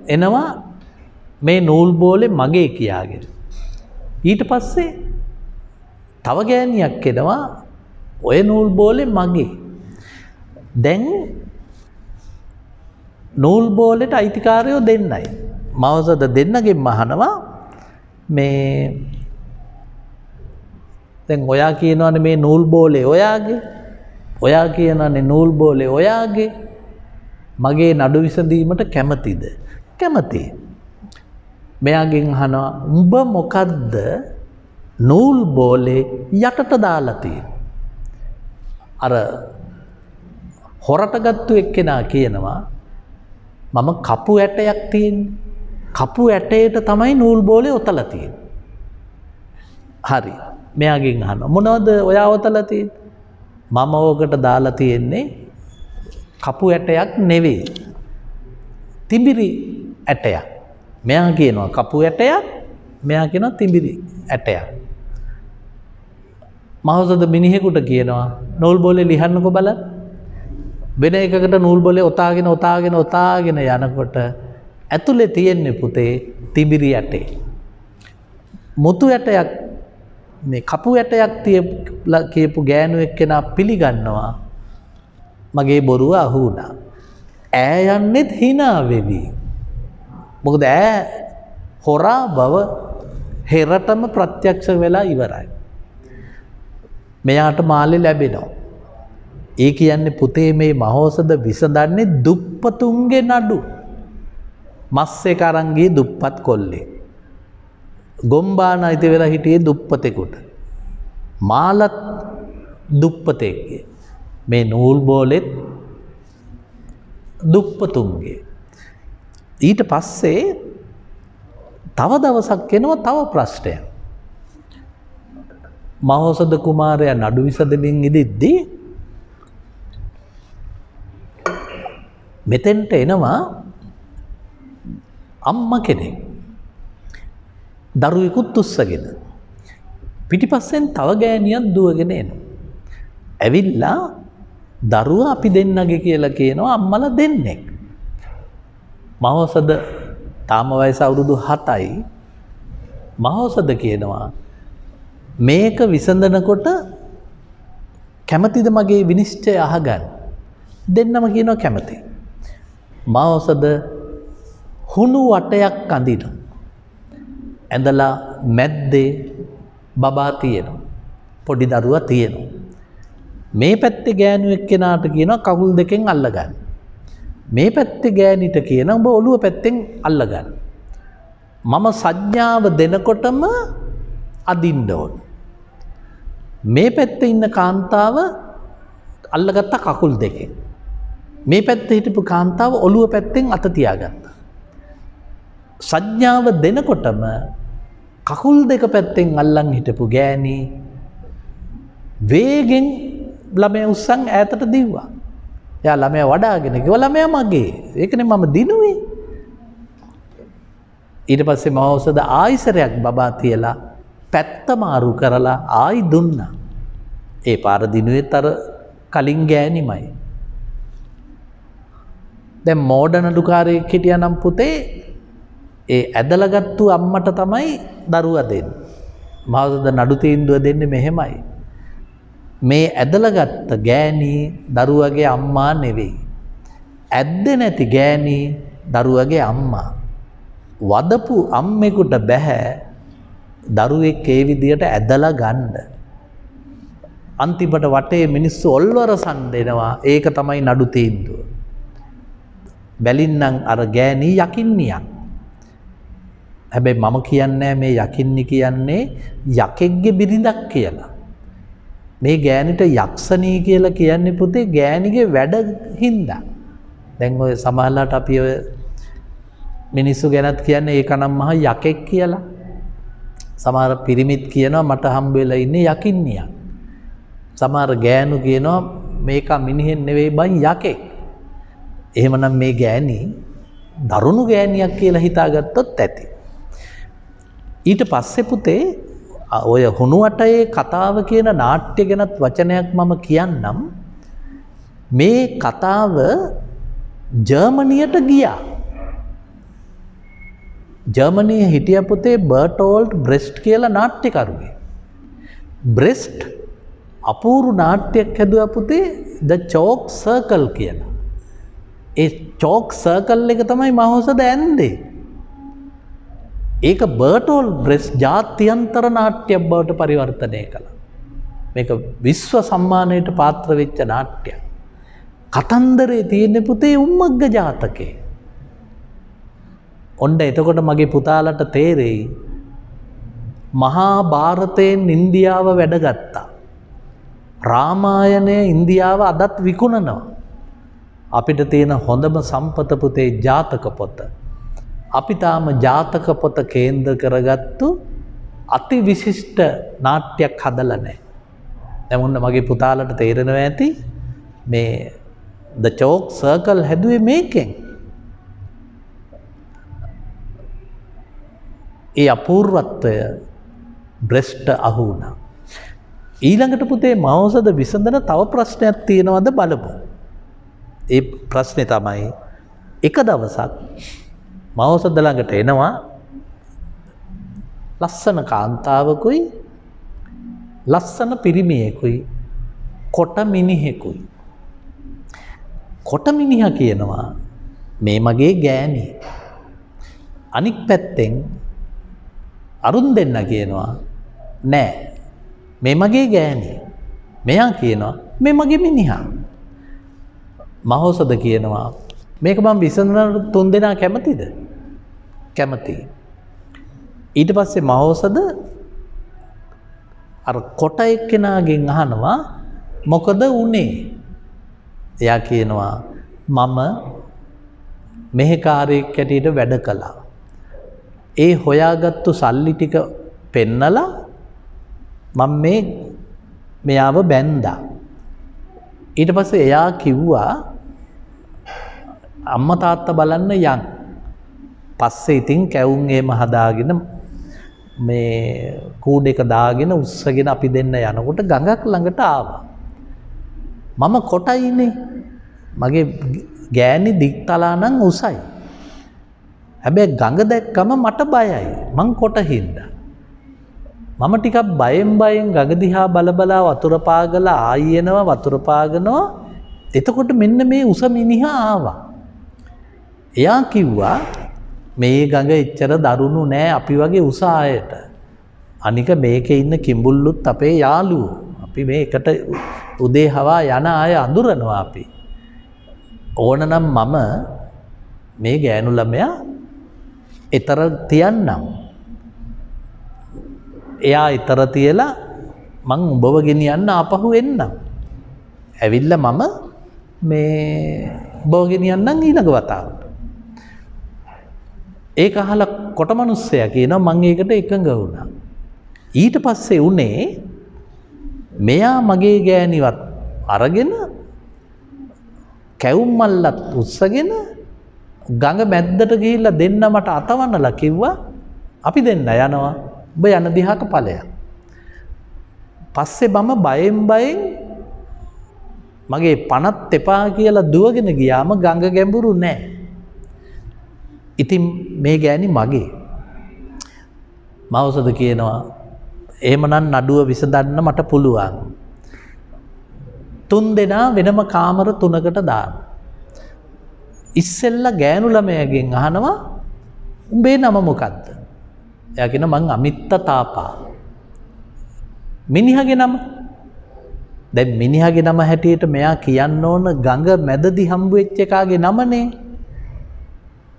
එනවා මේ නූල් බෝලේ මගේ කියාගෙන. ඊට පස්සේ තව ගෑණියක් එනවා ඔය නූල් බෝලේ මගේ. දැන් නූල් බෝලෙට අයිතිකාරයෝ දෙන්නයි. මහෞෂධ දෙන්නගෙන් අහනවා මේ දැන් ඔයා කියනවානේ මේ නූල් බෝලේ ඔයාගේ. ඔයා කියනවානේ නූල් බෝලේ ඔයාගේ. මගේ නඩු විසඳීමට කැමතිද? කැමතියි. මෙයාගෙන් අහනවා උඹ මොකද්ද නූල් බෝලේ යටට දාලා තියෙන්නේ? අර හොරට ගත්තු එක්කෙනා කියනවා මම කපු ඇටයක් තියෙන්නේ. කපු ඇටයට තමයි නූල් බෝලේ ඔතලා තියෙන්නේ. හරි. මෙයාගෙන් අහනවා මොනවද ඔයා ඔතලා තියෙන්නේ? මම ඕකට දාලා තියෙන්නේ කපු ඇටයක් නෙවෙයි. තිඹිරි ඇටයක්. මෙයා කියනවා කපු ඇටයක්. මෙයා කියනවා තිඹිරි ඇටයක්. මහෞෂධ මිනිහෙකුට කියනවා නූල් බෝලේ ලිහන්නකෝ බලන්න. වෙන එකකට නූල් බෝලේ ඔතාගෙන යනකොට ඇතුලේ තියෙන්නේ පුතේ තිඹිරි ඇටේ. මුතු ඇටයක් මේ කපු ඇටයක් කියපු ගෑනු එක්කෙනා පිළිගන්නවා මගේ බොරුව අහු වුණා. ඈ යන්නෙත් hina වෙවි. මොකද ඈ හොරා බව හෙරටම ප්‍රත්‍යක්ෂ වෙලා ඉවරයි. මෙයාට මාළේ ලැබෙනවා. ඒ කියන්නේ පුතේ මේ මහෞෂධ විසඳන්නේ දුප්පතුන්ගේ නඩු. මස් එක අරන් ගියේ දුප්පත් කොල්ලේ. ගොම්බාන අයිති වෙලා හිටියේ දුප්පතෙකුට. මාළත් දුප්පතෙක්ගේ. මේ නූල් බෝලෙත් දුප්පතුන්ගේ. ඊට පස්සේ තව දවසක් එනවා තව ප්‍රශ්නයක්. මහෞෂධ කුමාරයා නඩු විසඳමින් ඉදිද්දී මෙතෙන්ට එනවා අම්මා කෙනෙක්. දරුවෙකුත් උස්සගෙන. පිටිපස්සෙන් තව ගෑණියක් දුවගෙන එනවා. ඇවිල්ලා දරුවා අපි දෙන්නගේ කියලා කියනවා අම්මලා දෙන්නෙක්. මහෞෂධ තාම වයස අවුරුදු 7යි. මහෞෂධ කියනවා මේක විසඳනකොට කැමතිද මගේ විනිශ්චය අහගන්න? දෙන්නම කියනවා කැමති. මහෞෂධ හුණු වටයක් අඳිනවා. ඇඳලා මැද්දේ බබා තියෙනවා. පොඩි දරුවා තියෙනවා. මේ පැත්තේ ගෑනු එක්කෙනාට කියනවා කකුල් දෙකෙන් අල්ලගන්න. මේ පැත්තේ ගෑනිට කියනවා ඔබ ඔළුව පැත්තෙන් අල්ලගන්න. මම සංඥාව දෙනකොටම අදින්න ඕන. මේ පැත්තේ ඉන්න කාන්තාව අල්ලගත්ත කකුල් දෙකෙන්. මේ පැත්තේ හිටපු කාන්තාව ඔළුව පැත්තෙන් අත තියාගත්තා. සංඥාව දෙනකොටම කකුල් දෙක පැත්තෙන් අල්ලන් හිටපු ගෑණි වේගෙන් ළමයා උස්සන් ඈතට දිව්වා. එයා ළමයා වඩාගෙන කිව්වා ළමයා මගේ. ඒකනේ මම දිනුවේ. ඊට පස්සේ මහෞෂධ ආයිසරයක් බබා තියලා පැත්ත මාරු කරලා ආයි දුන්නා. ඒ පාර දිනුවෙත් අර කලින් ගෑණිමයි. දැන් මෝඩ නඩුකාරයෙක් හිටියා නම් පුතේ ඒ ඇදලාගත්තු අම්මට තමයි දරුවා දෙන්නේ. මහෞෂධ නඩු තීන්දුව දෙන්නේ මෙහෙමයි. මේ ඇදලාගත්ත ගෑණි දරුවගේ අම්මා නෙවෙයි. ඇද්දේ නැති ගෑණි දරුවගේ අම්මා. වදපු අම්මෙකුට බෑ දරුවෙක් ඒ විදියට ඇදලා ගන්න. අන්තිමට වටේ මිනිස්සු ඔල්වරසන් දෙනවා. ඒක තමයි නඩු තීන්දුව. බැලින්නම් අර ගෑණි යකින්නියක්. හැබැයි මම කියන්නේ මේ යකින්නි කියන්නේ යකෙක්ගේ බිරිඳක් කියලා. මේ ගෑනිට යක්ෂණී කියලා කියන්නේ පුතේ ගෑණිගේ වැඩ හින්දා. දැන් ඔය සමහරලාට අපි ඔය මිනිස්සු ගැනත් කියන්නේ ඒක නම් මහ යකෙක් කියලා. සමහර පිරිමිත් කියනවා මට හම්බ වෙලා ඉන්නේ යකින්නියක්. සමහර ගෑනු කියනවා මේක මිනිහෙන් නෙවෙයි බං යකෙක්. එහෙමනම් මේ ගෑණි දරුණු ගෑණියක් කියලා හිතාගත්තොත් ඇති. ඊට පස්සේ පුතේ ඔය හුණුවටයේ කතාව කියන නාට්‍ය ගැනත් වචනයක් මම කියන්නම්. මේ කතාව ජර්මනියට ගියා. ජර්මනියේ හිටිය පුතේ බර්ටෝල්ඩ් බ්‍රෙස්ට් කියලා නාට්‍යකරුවෙක්. බ්‍රෙස්ට් අපූර්ව නාට්‍යයක් හැදුවා පුතේ ද චෝක් සර්කල් කියලා. ඒ චෝක් සර්කල් එක තමයි මහෞෂධ ඇන්දේ. ඒක බර්ටෝල්ඩ් බ්‍රෙස්ට් ජාත්‍යන්තර නාට්‍යයක් බවට පරිවර්තනය කළා. මේක විශ්ව සම්මානයට පාත්‍ර වෙච්ච නාට්‍යයක්. කතන්දරේ තියෙන්නේ පුතේ උම්මග්ග ජාතකේ. ඔන්න එතකොට මගේ පුතාලට තේරෙයි මහා භාරතයෙන් ඉන්දියාව වැඩගත්තා. රාමායනය ඉන්දියාව අදත් විකුණනවා. අපිට තියෙන හොඳම සම්පත පුතේ ජාතක පොත. අපි තාම ජාතක පොත කේන්ද්‍ර කරගත්තු අති විශිෂ්ට නාට්‍යයක් හදලා නැහැ. දැන් ඔන්න මගේ පුතාලට තේරෙනවා ඇති මේ ද චෝක් සර්කල් හැදුවේ මේකෙන්. ඒ අපූර්වත්වය බ්‍රෙස්ට් අහු වුණා. ඊළඟට පුතේ මහෞෂධ විසඳන තව ප්‍රශ්නයක් තියෙනවද බලමු. ඒ ප්‍රශ්නේ තමයි එක දවසක් මහෞෂධ ළඟට එනවා ලස්සන කාන්තාවකුයි ලස්සන පිරිමියෙකුයි කොට මිනිහෙකුයි. කොට මිනිහා කියනවා මේ මගේ ගෑණි. අනික් පැත්තෙන් අරුන් දෙන්න කියනවා නෑ මේ මගේ ගෑණි. මෙයා කියනවා මේ මගේ මිනිහා. මහෞෂධ කියනවා මේක මම විසඳන තුන් දෙනා කැමතිද? කැමතියි. ඊට පස්සේ මහෞෂධ අර කොට එක්කෙනාගෙන් අහනවා මොකද උනේ? එයා කියනවා මම මෙහෙකාරයෙක් හැටියට වැඩ කළා. ඒ හොයාගත්තු සල්ලි ටික පෙන්නලා මම මෙයාව බැන්දා. ඊට පස්සේ එයා කිව්වා අම්මා තාත්තා බලන්න යන්. පස්සේ ඉතින් කැවුම් එහෙම හදාගෙන මේ කූඩේක දාගෙන උස්සගෙන අපි දෙන්න යනකොට ගඟක් ළඟට ආවා. මම කොටයිනේ. මගේ ගෑණි දික්තලා නම් උසයි. හැබැයි ගඟ දැක්කම මට බයයි. මං කොට හින්දා. මම ටිකක් බයෙන් ගඟ දිහා බල වතුර පාගලා ආයි එනවා වතුර පාගනවා. එතකොට මෙන්න මේ උස මිනිහා ආවා. එයා කිව්වා මේ ගඟ එච්චර දරුණු නෑ අපි වගේ උස ආයට. අනික මේකේ ඉන්න කිඹුල්ලුත් අපේ යාළුවෝ. අපි මේ එකට උදේ හවා යන අය අඳුරනවා අපි. ඕනනම් මම මේ ගෑනු ළමයා ඊතර තියන්නම්. එයා ඊතර තියලා මං උඹව ගෙනියන්න ආපහු එන්නම්. ඇවිල්ලා මම මේ උඹව ගෙනියන්නම් ඊළඟ වතාවට. ඒක අහලා කොට මිනිස්සයා කියනවා මං ඒකට එකඟ වුණා. ඊට පස්සේ උනේ මෙයා මගේ ගෑණිවත් අරගෙන කැවුම් මල්ලත් උස්සගෙන ගඟ මැද්දට ගිහිල්ලා දෙන්න මට අතවන්නලා කිව්වා අපි දෙන්න යනවා ඔබ යන දිහාක ඵලයක්. පස්සේ මම බයෙන් මගේ පණත් එපා කියලා දුවගෙන ගියාම ගඟ ගැඹුරු නෑ. ඉතින් මේ ගෑණි මගේ. මහෞෂධ කියනවා එහෙමනම් නඩුව විසඳන්න මට පුළුවන්. තුන් දෙනා වෙනම කාමර තුනකට දාන්න. ඉස්සෙල්ලා ගෑනු ළමයාගෙන් අහනවා උඹේ නම මොකද්ද? එයා කියනවා මං අමිත්ත තාපා. මිනිහගේ නම? දැන් මිනිහගේ නම හැටියට මෙයා කියන්න ඕන ගඟ මැදදී හම්බ වෙච්ච එකාගේ නමනේ.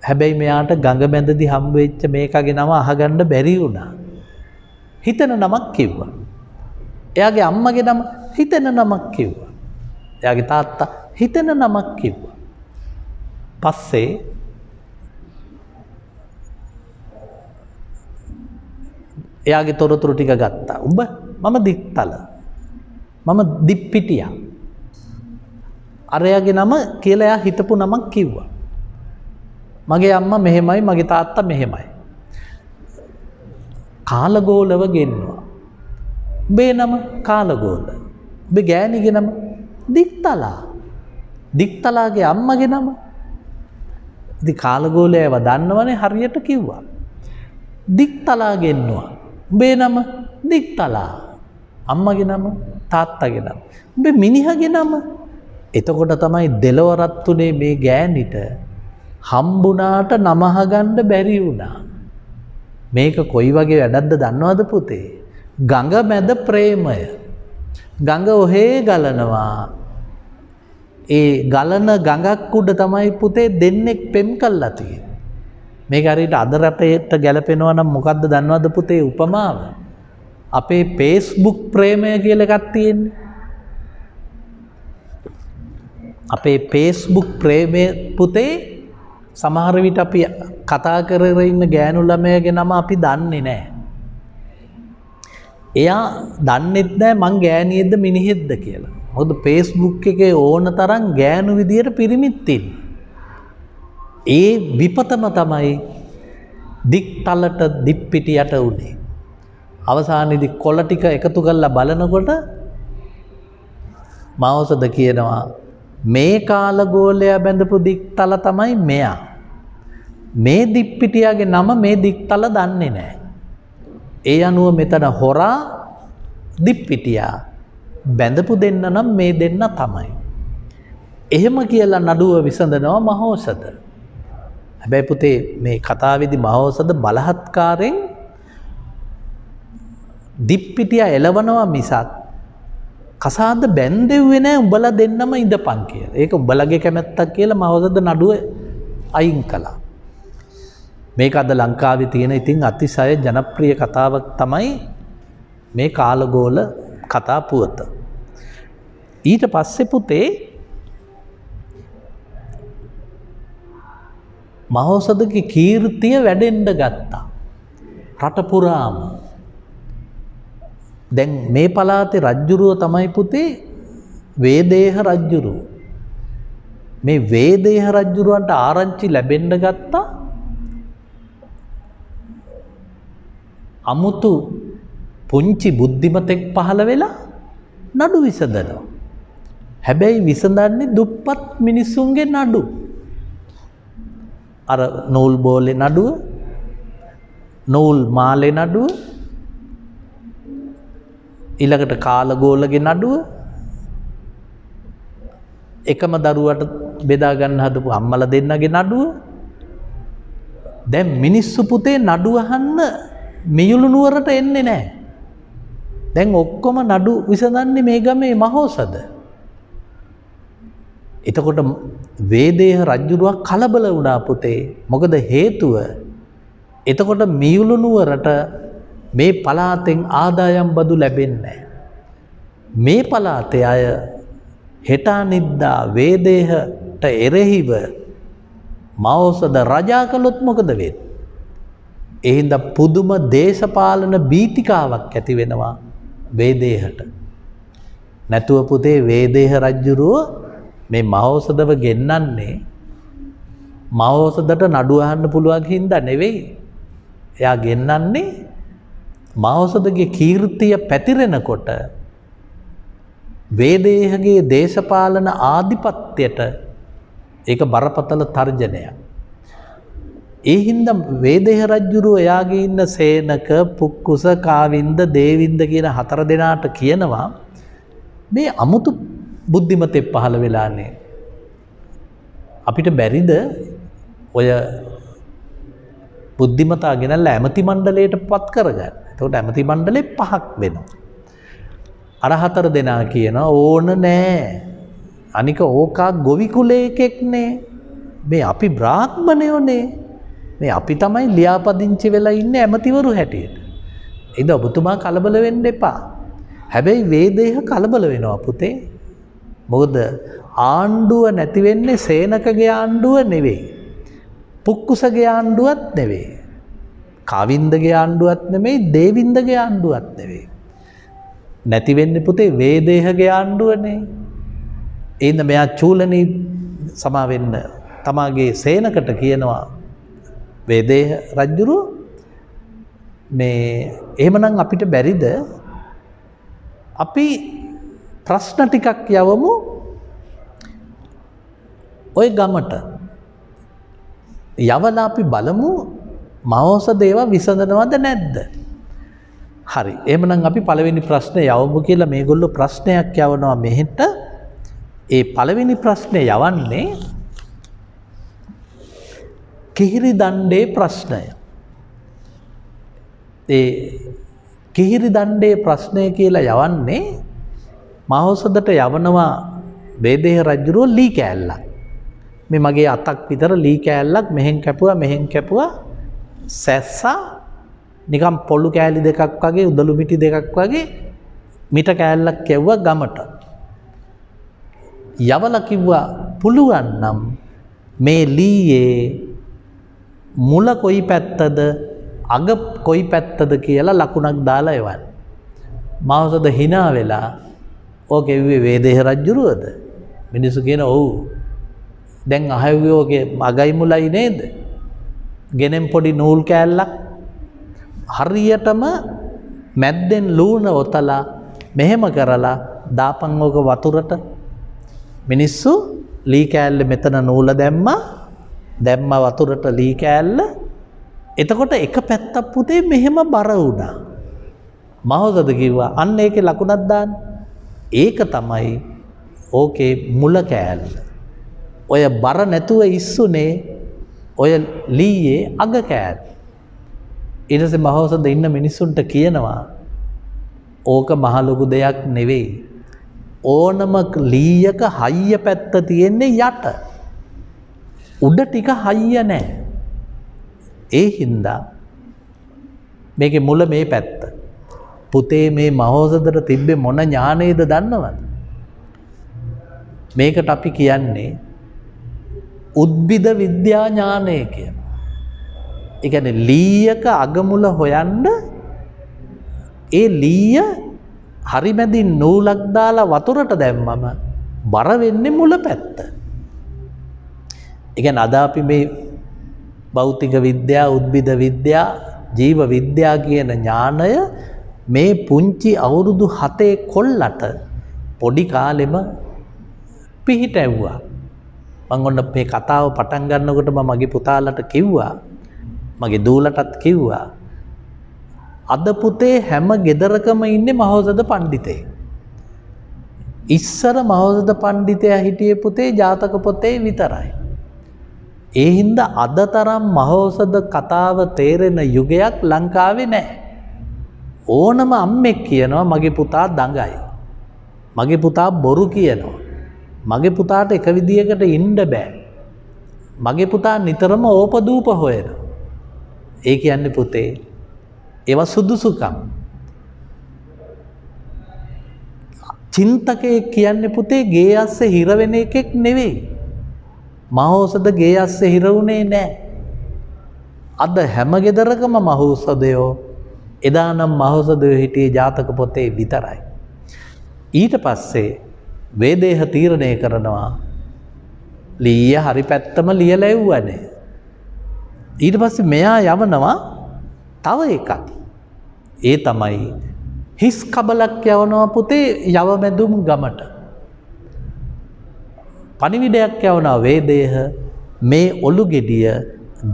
හැබැයි මෙයාට ගඟ මැදදී හම්බ වෙච්ච මේකගේ නම අහගන්න බැරි වුණා. හිතන නමක් කිව්වා. එයාගේ අම්මගේ නම හිතන නමක් කිව්වා. එයාගේ තාත්තා හිතන නමක් කිව්වා. පස්සේ එයාගේ තොරතුරු ටික ගත්තා. උඹ මම දික්තල. මම දිප්පිටියා. අරයාගේ නම කියලා එයා හිතපු නමක් කිව්වා. මගේ අම්මා මෙහෙමයි මගේ තාත්තා මෙහෙමයි. කාලගෝලව ගෙන්නවා. උඹේ නම කාලගෝල. උඹේ ගෑණිගේ නම දික්තලා. දික්තලාගේ අම්මගේ නම ඉතින් කාලගෝලයව දන්නවනේ හරියට කිව්වා. දික්තලා ගෙන්නවා. උඹේ නම දික්තලා. අම්මගේ නම තාත්තගේ නම. උඹේ මිනිහගේ නම. එතකොට තමයි දෙලවරත් උනේ මේ ගෑණිට හම්බුණාට නම අහගන්න බැරි වුණා. මේක කොයි වගේ වැඩක්ද දන්නවද පුතේ? ගඟ මැද ප්‍රේමය. ගඟ ඔහේ ගලනවා. ඒ ගලන ගඟක් උඩ තමයි පුතේ දෙන්නෙක් පෙම් කළා තියෙන්නේ. මේක හරියට අද රටේට ගැලපෙනවා නම් මොකද්ද දන්නවද පුතේ උපමාව? අපේ Facebook ප්‍රේමය කියලා එකක් තියෙන්නේ. අපේ Facebook ප්‍රේමය පුතේ සමහර විට අපි කතා කරගෙන ඉන්න ගෑනු ළමයාගේ නම අපි දන්නේ නැහැ. එයා දන්නෙත් නැහැ මං ගෑණියෙක්ද මිනිහෙක්ද කියලා. මොකද Facebook එකේ ඕන තරම් ගෑනු විදියට පිරිමිත් ඉන්නේ. ඒ විපතම තමයි දික්තලට දිප්පිටියට උනේ. අවසානයේදී කොළ ටික එකතු කරලා බලනකොට මාවසද කියනවා මේ කාලගෝලයා බැඳපු දික්තල තමයි මෙයා. මේ දිප්පිටියාගේ නම මේ දික්තල දන්නේ නැහැ. ඒ අනුව මෙතන හොරා දිප්පිටියා බැඳපු දෙන්න නම් මේ දෙන්න තමයි. එහෙම කියලා නඩුව විසඳනවා මහෝසද. හැබැයි පුතේ මේ කතාවේදී මහෝසද බලහත්කාරයෙන් දිප්පිටියා එලවනවා මිසක් කසාද බැන්දෙව්වේ නැහැ උඹලා දෙන්නම ඉඳපන් කියලා. ඒක උඹලගේ කැමැත්තක් කියලා මහෝසද නඩුව අයින් කළා. මේක අද ලංකාවේ තියෙන ඉතින් අතිශය ජනප්‍රිය කතාවක් තමයි මේ කාලගෝල කතා පුවත. ඊට පස්සේ පුතේ මහෝසදගේ කීර්තිය වැඩෙන්න ගත්තා. රට පුරාම. දැන් මේ පළාතේ රජ්ජුරුව තමයි පුතේ වේදේහ රජ්ජුරුව. මේ වේදේහ රජ්ජුරුවන්ට ආරංචි ලැබෙන්න ගත්තා අමුතු පුංචි බුද්ධිමතෙක් පහළ වෙලා නඩු විසඳනවා. හැබැයි විසඳන්නේ දුප්පත් මිනිසුන්ගේ නඩු. අර නූල් බෝලේ නඩුව, නූල් මාලේ නඩුව, ඊළඟට කාලගෝලගේ නඩුව, එකම දරුවට බෙදා ගන්න හදපු අම්මලා දෙන්නගේ නඩුව. දැන් මිනිස්සු පුතේ නඩුව අහන්න මියුළු නුවරට එන්නේ නැහැ. දැන් ඔක්කොම නඩු විසඳන්නේ මේ ගමේ මහෝසද. එතකොට වේදේහ රජුරුවක් කලබල වුණා පුතේ. මොකද හේතුව එතකොට මියුළු නුවරට මේ පළාතෙන් ආදායම් බදු ලැබෙන්නේ නැහැ. මේ පළාතේ අය හෙට අනිද්දා වේදේහට එරෙහිව මහෝසද රජා කළොත් මොකද වෙන්නේ? ඒ හින්දා පුදුම දේශපාලන බීතිකාවක් ඇති වෙනවා වේදේහට. නැතුව පුතේ වේදේහ රජුරුව මේ මහෝසදව ගෙන්නන්නේ මහෝසදට නඩු අහන්න පුළුවන් හින්දා නෙවෙයි. එයා ගෙන්නන්නේ මහෝසදගේ කීර්තිය පැතිරෙනකොට වේදේහගේ දේශපාලන ආධිපත්‍යයට ඒක බරපතල තර්ජනයක්. ඒ හින්දා වේදේහ රජුරුව එයාගේ ඉන්න සේනක, පුක්කුස, කාවින්ද, දේවින්ද කියන 4 දෙනාට කියනවා මේ අමුතු බුද්ධිමතෙක් පහළ වෙලානේ. අපිට බැරිද ඔය බුද්ධිමතා ගෙනල්ලා ඇමති මණ්ඩලයට පත් කරගන්න. එතකොට ඇමති මණ්ඩලේ 5ක් වෙනවා. අර 4 දෙනා කියනවා ඕන නෑ. අනික ඕකා ගොවි කුලයකෙක්නේ. මේ අපි බ්‍රාහ්මණයෝනේ. මේ අපි තමයි ලියාපදිංචි වෙලා ඉන්නේ ඇමතිවරු හැටියට. ඉතින් ඔබතුමා කලබල වෙන්න එපා. හැබැයි වේදේහ කලබල වෙනවා පුතේ. මොකද ආණ්ඩුව නැති වෙන්නේ සේනකගේ ආණ්ඩුව නෙවෙයි. පුක්කුසගේ ආණ්ඩුවත් නෙවෙයි. කවින්දගේ ආණ්ඩුවත් නෙමෙයි, දේවින්දගේ ආණ්ඩුවත් නෙවෙයි. නැති වෙන්නේ පුතේ වේදේහගේ ආණ්ඩුවනේ. එින්ද මෙයා චූලනී සමා වෙන්න තමාගේ සේනකට කියනවා වේදේහ රජුරු මේ එහෙමනම් අපිට බැරිද අපි ප්‍රශ්න ටිකක් යවමු ওই ගමට. යවලා අපි බලමු මහෝසදේව විසඳනවද නැද්ද? හරි. එහෙමනම් අපි පළවෙනි ප්‍රශ්නේ යවමු කියලා මේගොල්ලෝ ප්‍රශ්නයක් යවනවා මෙහෙට. ඒ පළවෙනි ප්‍රශ්නේ යවන්නේ කිහිරි දණ්ඩේ ප්‍රශ්නය. ඒ කිහිරි දණ්ඩේ ප්‍රශ්නය කියලා යවන්නේ මහෝසදට යවනවා වේදේහ රජුරෝ ලී කෑල්ලක්. මේ මගේ අතක් විතර ලී කෑල්ලක් මෙහෙන් කැපුවා සැස්සා නිකම් පොල්ලු කෑලි දෙකක් වගේ උදළු මිටි දෙකක් වගේ මිට කෑල්ලක් කැව්වා ගමට. යවලා කිව්වා පුළුවන් නම් මේ ලීයේ මුල කොයි පැත්තද අග කොයි පැත්තද කියලා ලකුණක් දාලා එවන්න. මහෝසද hina වෙලා ඕක එව්වේ වේදේහ රජුරුවද? මිනිස්සු කියන ඔව්. දැන් අහුවේ ඕකේ අගයි මුලයි නේද? ගෙනෙන් පොඩි නූල් කෑල්ලක් හරියටම මැද්දෙන් ලූණ ඔතලා මෙහෙම කරලා දාපන් ඕක වතුරට. මිනිස්සු ලී කෑල්ල මෙතන නූල දැම්මා වතුරට ලී කෑල්ල. එතකොට එක පැත්තක් පුතේ මෙහෙම බර වුණා. මහෝසද කිව්වා අන්න ඒකේ ලකුණක් දාන්න. ඒක තමයි ඕකේ මුල කෑල්ල. ඔය බර නැතුව ඉස්සුනේ ඔය ලීයේ අග කෑල්ල. ඊට පස්සේ මහෝසද ඉන්න මිනිස්සුන්ට කියනවා ඕක මහ ලොකු දෙයක් නෙවෙයි. ඕනම ලීයක හයිය පැත්ත තියෙන්නේ යට. උඩ ටික හයිය නැහැ. ඒ හින්දා මේකේ මුල මේ පැත්ත. පුතේ මේ මහෝසදට තිබ්බේ මොන ඥානේද දන්නවද? මේකට අපි කියන්නේ උද්භිද විද්‍යා ඥානය කියලා. ඒ කියන්නේ ලීයක අගමුල හොයන්න ඒ ලීය හරි මැදින් නූලක් දාලා වතුරට දැම්මම බර වෙන්නේ මුල පැත්ත. ඒ කියන්නේ අද අපි මේ භෞතික විද්‍යා, උද්භිද විද්‍යා, ජීව විද්‍යා කියන ඥානය මේ පුංචි අවුරුදු 7 කොල්ලට පොඩි කාලෙම පිහිටැව්වා. මම ඔන්න මේ කතාව පටන් ගන්නකොට මම මගේ පුතාලට කිව්වා, මගේ දූලටත් කිව්වා, අද පුතේ හැම ගෙදරකම ඉන්නේ මහෝසද පණ්ඩිතේ. ඉස්සර මහෝසද පණ්ඩිතයා හිටියේ පුතේ ජාතක පොතේ විතරයි. ඒ හින්දා අද තරම් මහෝසද කතාව තේරෙන යුගයක් ලංකාවේ නැහැ. ඕනම අම්මෙක් කියනවා මගේ පුතා දඟයි. මගේ පුතා බොරු කියනවා. මගේ පුතාට එක විදියකට ඉන්න බෑ. මගේ පුතා නිතරම ඕපදූප හොයනවා. ඒ කියන්නේ පුතේ ඒවා සුදුසුකම්. චින්තකයෙක් කියන්නේ පුතේ ගේ අස්සේ හිර වෙන එකෙක් නෙවෙයි. මහෝසද ගේ අස්සේ හිර වුණේ නැහැ. අද හැම ගෙදරකම මහෝසදයෝ, එදා නම් මහෝසදයෝ හිටියේ ජාතක පොතේ විතරයි. ඊට පස්සේ වේදේහ තීරණය කරනවා ලීය හරි පැත්තම ලියලා එව්වනේ. ඊට පස්සේ මෙයා යවනවා තව එකක්. ඒ තමයි හිස් කබලක් යවනවා පුතේ යවමැදුම් ගමට. පණිවිඩයක් යවනවා වේදේහ මේ ඔලු ගෙඩිය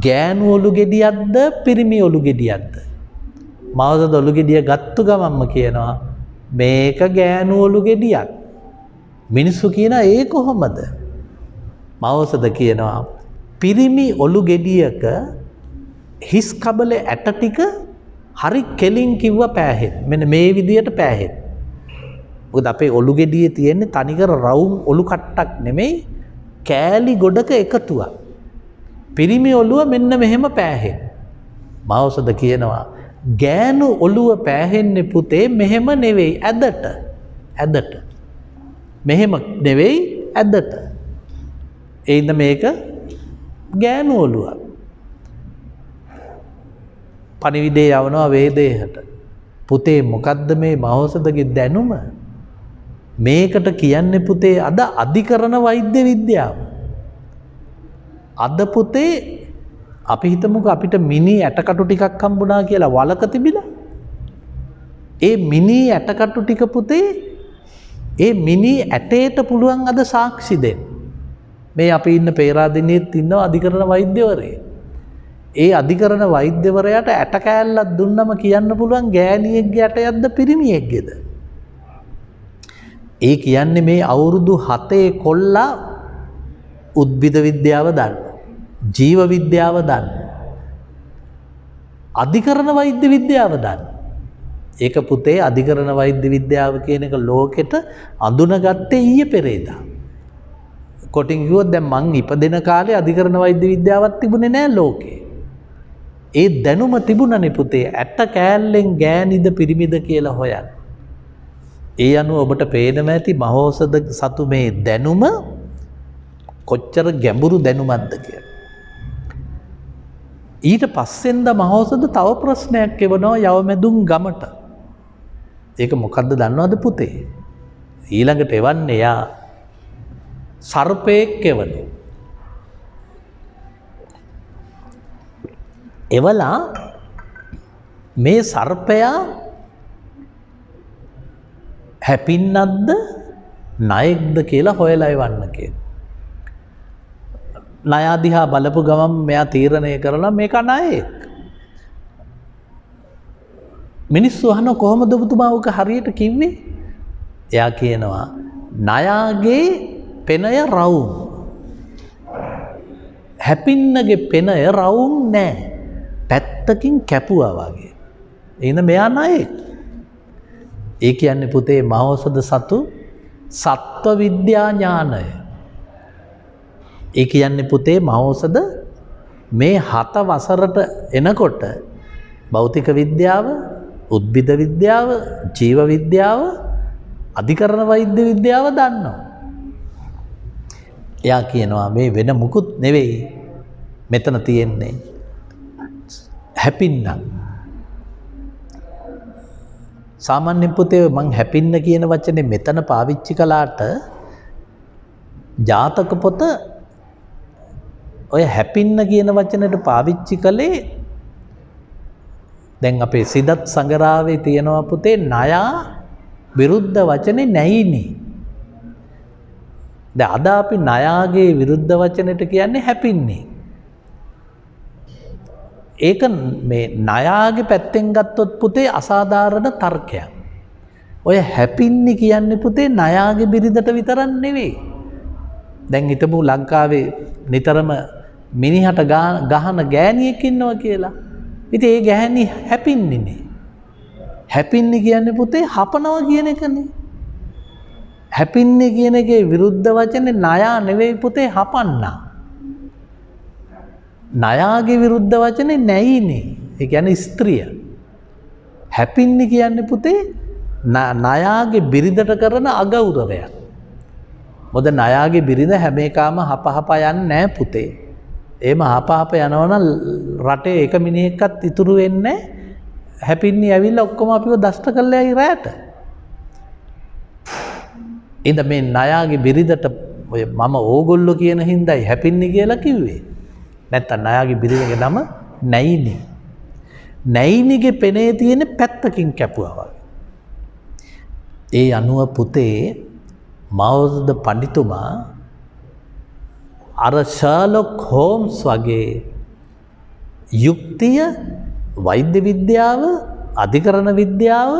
ගෑනු ඔලු ගෙඩියක්ද පිරිමි ඔලු ගෙඩියක්ද? මහෝසද ඔලු ගෙඩිය ගත්තු ගමන්ම කියනවා මේක ගෑනු ඔලු ගෙඩියක්. මිනිස්සු කියනවා ඒ කොහොමද? මහෝසද කියනවා පිරිමි ඔලු ගෙඩියක හිස් කබලේ ඇට ටික හරි කෙලින් කිව්ව පෑහෙත්. මෙන්න මේ විදියට පෑහෙත්. මොකද අපේ ඔලු ගෙඩියේ තියෙන්නේ තනිකර රවුම් ඔලු කට්ටක් නෙමෙයි, කෑලි ගොඩක එකතුවක්. පිරිමි ඔළුව මෙන්න මෙහෙම පෑහෙන. මහෞෂධ කියනවා ගෑනු ඔළුව පෑහෙන්නේ පුතේ මෙහෙම නෙවෙයි ඇදට. ඇදට. මෙහෙම නෙවෙයි ඇදට. එයින්ද මේක ගෑනු ඔළුව. පණිවිඩේ යවනවා වේදේහට. පුතේ මොකද්ද මේ මහෞෂධගේ දැනුම? මේකට කියන්නේ පුතේ අද අධිකරණ වෛද්‍ය විද්‍යාව. අද පුතේ අපි හිතමුකෝ අපිට මිනි ඇටකටු ටිකක් හම්බුණා කියලා වලක තිබිලා. ඒ මිනි ඇටකටු ටික පුතේ ඒ මිනි ඇටේට පුළුවන් අද සාක්ෂි දෙන්න. මේ අපි ඉන්න පේරාදෙනියෙත් ඉන්නවා අධිකරණ වෛද්‍යවරයෙක්. ඒ අධිකරණ වෛද්‍යවරයාට ඇට කෑල්ලක් දුන්නම කියන්න පුළුවන් ගෑණියෙක්ගේ ඇටයක්ද පිරිමියෙක්ගේද? ඒ කියන්නේ මේ අවුරුදු 7 කොල්ලා උද්භිද විද්‍යාව දන්න. ජීව විද්‍යාව දන්න. අධිකරණ වෛද්‍ය විද්‍යාව දන්න. ඒක පුතේ අධිකරණ වෛද්‍ය විද්‍යාව කියන එක ලෝකෙට අඳුනගත්තේ ඊයේ පෙරේදා. කොටින් කිව්වොත් දැන් මං ඉපදෙන කාලේ අධිකරණ වෛද්‍ය විද්‍යාවක් තිබුණේ නැහැ ලෝකේ. ඒ දැනුම තිබුණනේ පුතේ ඇට කෑල්ලෙන් ගෑනිද පිරිමිද කියලා හොයන්න. ඒ අනුව ඔබට පේනම ඇති මහෞෂධ සතු මේ දැනුම කොච්චර ගැඹුරු දැනුමක්ද කියලා. ඊට පස්සෙන්ද මහෞෂධ තව ප්‍රශ්නයක් එවනවා යවමැදුම් ගමට. ඒක මොකද්ද දන්නවද පුතේ? ඊළඟට එවන්නේ යා සර්පයෙක් එවනවා. එවලා මේ සර්පයා හැපින්නක්ද ණයෙක්ද කියලා හොයලා එවන්න කියලා. ණයා දිහා බලපු ගමන් මෙයා තීරණය කරලා මේක ණයෙක්. මිනිස්සු අහන කොහොමද ඔබතුමා ඔක හරියට කිව්වේ? එයා කියනවා ණයාගේ පෙනය රවුම්. හැපින්නගේ පෙනය රවුම් නෑ. පැත්තකින් කැපුවා වගේ. එහෙනම් මෙයා ණයෙක්. ඒ කියන්නේ පුතේ මහෞෂධ සතු සත්ව විද්‍යා ඥානය. ඒ කියන්නේ පුතේ මහෞෂධ මේ 7 වසරට එනකොට භෞතික විද්‍යාව, උද්භිද විද්‍යාව, ජීව විද්‍යාව, අධිකරණ වෛද්‍ය විද්‍යාව දන්නවා. එයා කියනවා මේ වෙන මුකුත් නෙවෙයි මෙතන තියෙන්නේ හැපින්න. සාමාන්‍ය පුතේ මං හැපින්න කියන වචනේ මෙතන පාවිච්චි කළාට ජාතක පොත ඔය හැපින්න කියන වචනයට පාවිච්චි කළේ දැන් අපේ සිදත් සංගරාවේ තියෙනවා පුතේ ණයා විරුද්ධ වචනේ නැයිනි. දැන් අද අපි ණයාගේ විරුද්ධ වචනෙට කියන්නේ හැපින්නේ. ඒක මේ ණයාගේ පැත්තෙන් ගත්තොත් පුතේ අසාධාරණ තර්කයක්. ඔය හැපින්නේ කියන්නේ පුතේ ණයාගේ බිරිඳට විතරක් නෙවෙයි. දැන් හිතමු ලංකාවේ නිතරම මිනිහට ගහන ගෑණියෙක් ඉන්නවා කියලා. ඉතින් ඒ ගෑණි හැපින්නේ නේ. හැපින්නේ කියන්නේ පුතේ හපනවා කියන එකනේ. හැපින්නේ කියන එකේ විරුද්ධ වචනේ ණයා නෙවෙයි පුතේ හපන්නා. ණයාගේ විරුද්ධ වචනේ නැයිනේ. ඒ කියන්නේ ස්ත්‍රිය. හැපින්නේ කියන්නේ පුතේ ණයාගේ බිරිඳට කරන අගෞරවයක්. මොකද ණයාගේ බිරිඳ හැම එකම හපහප යන්නේ නැහැ පුතේ. එහෙම හපහප යනවනම් රටේ එක මිනිහෙක්වත් ඉතුරු වෙන්නේ හැපින්නේ ඇවිල්ලා ඔක්කොම අපිව දෂ්ට කරලා යයි රැට. ඉතින් මේ ණයාගේ බිරිඳට ඔය මම ඕගොල්ලෝ කියන හින්දායි හැපින්නේ කියලා කිව්වේ. නැත්තම් ණයාගේ බිරිඳගේ නම නැයිනි. නැයිනිගේ පෙනේ තියෙන පැත්තකින් කැපුවා වගේ. ඒ අනුව පුතේ මෞෂධ පඬිතුමා අර ෂර්ලොක් හෝම්ස් වගේ යුක්තිය වෛද්‍ය විද්‍යාව අධිකරණ විද්‍යාව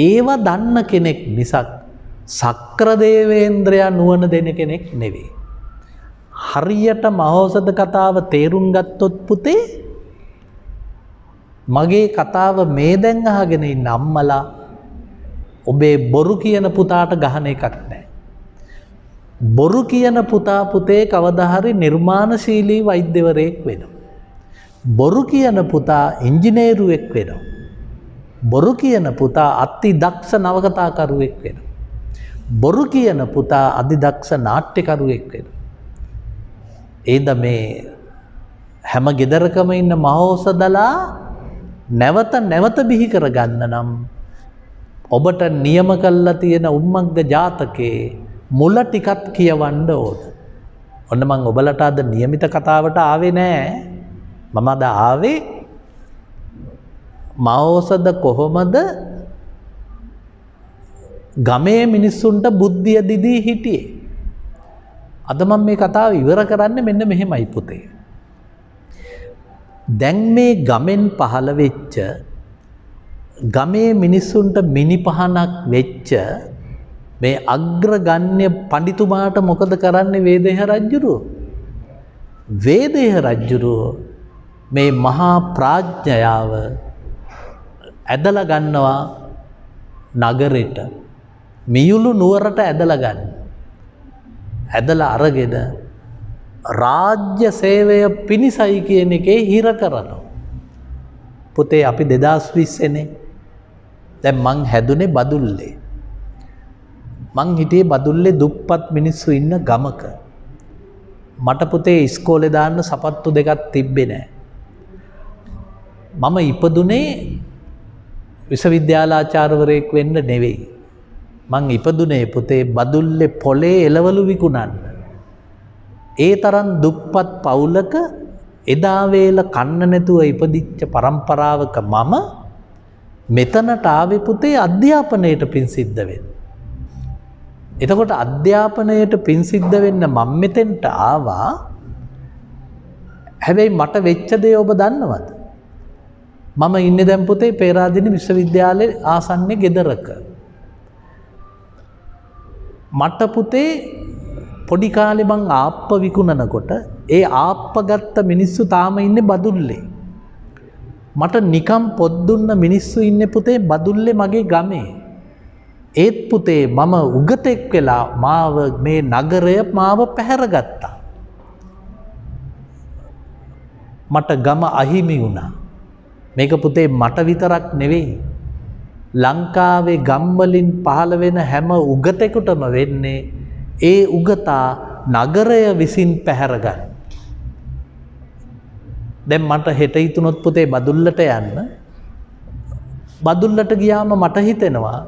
ඒවා දන්න කෙනෙක් මිසක් සක්‍රදේවේන්ද්‍රයා නුවණ දෙන කෙනෙක් නෙවෙයි. හරියට මහෞෂධ කතාව තේරුම් ගත්තොත් පුතේ මගේ කතාව මේ දැන් අහගෙන ඉන්න අම්මලා ඔබේ බොරු කියන පුතාට ගහන එකක් නැහැ. බොරු කියන පුතා පුතේ කවදා හරි නිර්මාණශීලී වෛද්‍යවරයෙක් වෙනවා. බොරු කියන පුතා ඉංජිනේරුවෙක් වෙනවා. බොරු කියන පුතා අති දක්ෂ නවකතාකරුවෙක් වෙනවා. බොරු කියන පුතා අධිදක්ෂ නාට්‍යකරුවෙක් වෙනවා. ඒද මේ හැම ගෙදරකම ඉන්න මහෝසදලා නැවත නැවත බිහි කරගන්න නම් ඔබට නියම කරලා තියෙන උම්මග්ග ජාතකේ මුල ටිකක් කියවන්න ඕන. ඔන්න මම ඔබලට අද નિયમિત කතාවට ආවේ නෑ. මම අද ආවේ මහෝසද කොහොමද ගමේ මිනිස්සුන්ට බුද්ධිය දිදී හිටියේ. අද මම මේ කතාව ඉවර කරන්නේ මෙන්න මෙහෙමයි පුතේ. දැන් මේ ගමෙන් පහළ වෙච්ච ගමේ මිනිස්සුන්ට මිනිපහනක් වෙච්ච මේ අග්‍රගණ්‍ය පඬිතුමාට මොකද කරන්නේ වේදේහ රජුරෝ? වේදේහ රජුරෝ මේ මහා ප්‍රඥාව ඇදලා ගන්නවා නගරෙට. මියුළු නුවරට ඇදලා ගන්න. ඇදලා අරගෙන රාජ්‍ය සේවය පිණිසයි කියන එකේ හිර කරනවා. පුතේ අපි 2020 නේ. දැන් මං හැදුනේ බදුල්ලේ. මං හිටියේ බදුල්ලේ දුප්පත් මිනිස්සු ඉන්න ගමක. මට පුතේ ඉස්කෝලේ දාන්න සපත්තු දෙකක් තිබ්බේ නෑ. මම ඉපදුනේ විශ්වවිද්‍යාලාචාර්යවරයෙක් වෙන්න නෙවෙයි. මං ඉපදුනේ පුතේ බදුල්ලේ පොලේ එළවලු විකුණන්න. ඒ තරම් දුප්පත් පවුලක එදා වේල කන්න නැතුව ඉපදිච්ච පරම්පරාවක මම මෙතනට ආවේ පුතේ අධ්‍යාපනයට පින් සිද්ධ වෙන්න. එතකොට අධ්‍යාපනයට පින් සිද්ධ වෙන්න මම මෙතෙන්ට ආවා. හැබැයි මට වෙච්ච දේ ඔබ දන්නවද? මම ඉන්නේ දැන් පුතේ පේරාදෙණි විශ්වවිද්‍යාලයේ ආසන්නයේ ගෙදරක. මට පුතේ පොඩි කාලේ මං ආප්ප විකුණනකොට ඒ ආප්ප ගත්ත මිනිස්සු තාම ඉන්නේ බදුල්ලේ. මට නිකම් පොත් දුන්න මිනිස්සු ඉන්නේ පුතේ බදුල්ලේ මගේ ගමේ. ඒත් පුතේ මම උගතෙක් වෙලා මාව මේ නගරය මාව පැහැරගත්තා. මට ගම අහිමි වුණා. මේක පුතේ මට විතරක් නෙවෙයි. ලංකාවේ ගම්වලින් පහළ වෙන හැම උගතෙකුටම වෙන්නේ ඒ උගතා නගරය විසින් පැහැරගන්න. දැන් මට හෙට හිතුනොත් පුතේ බදුල්ලට යන්න. බදුල්ලට ගියාම මට හිතෙනවා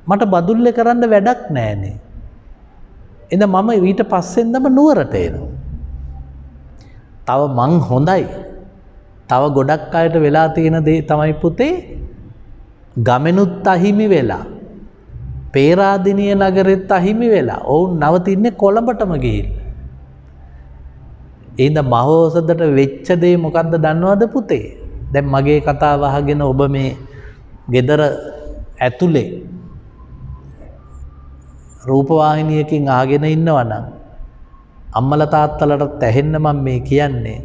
මට බදුල්ලේ කරන්න වැඩක් නෑනේ. එහෙනම් මම ඊට පස්සෙන්දම නුවරට එනවා. තව මං හොඳයි. තව ගොඩක් අයට වෙලා තියෙන දේ තමයි පුතේ ගමෙනුත් අහිමි වෙලා පේරාදෙණිය නගරෙත් අහිමි වෙලා ඔවුන් නවතින්නේ කොළඹටම ගිහිල්ලා. එහෙනම් මහෝසදට වෙච්ච දේ මොකද්ද දන්නවද පුතේ? දැන් මගේ කතාව අහගෙන ඔබ මේ ගෙදර ඇතුලේ රූපවාහිනියකින් අහගෙන ඉන්නවා නම් අම්මලා තාත්තලාට ඇහෙන්න මම මේ කියන්නේ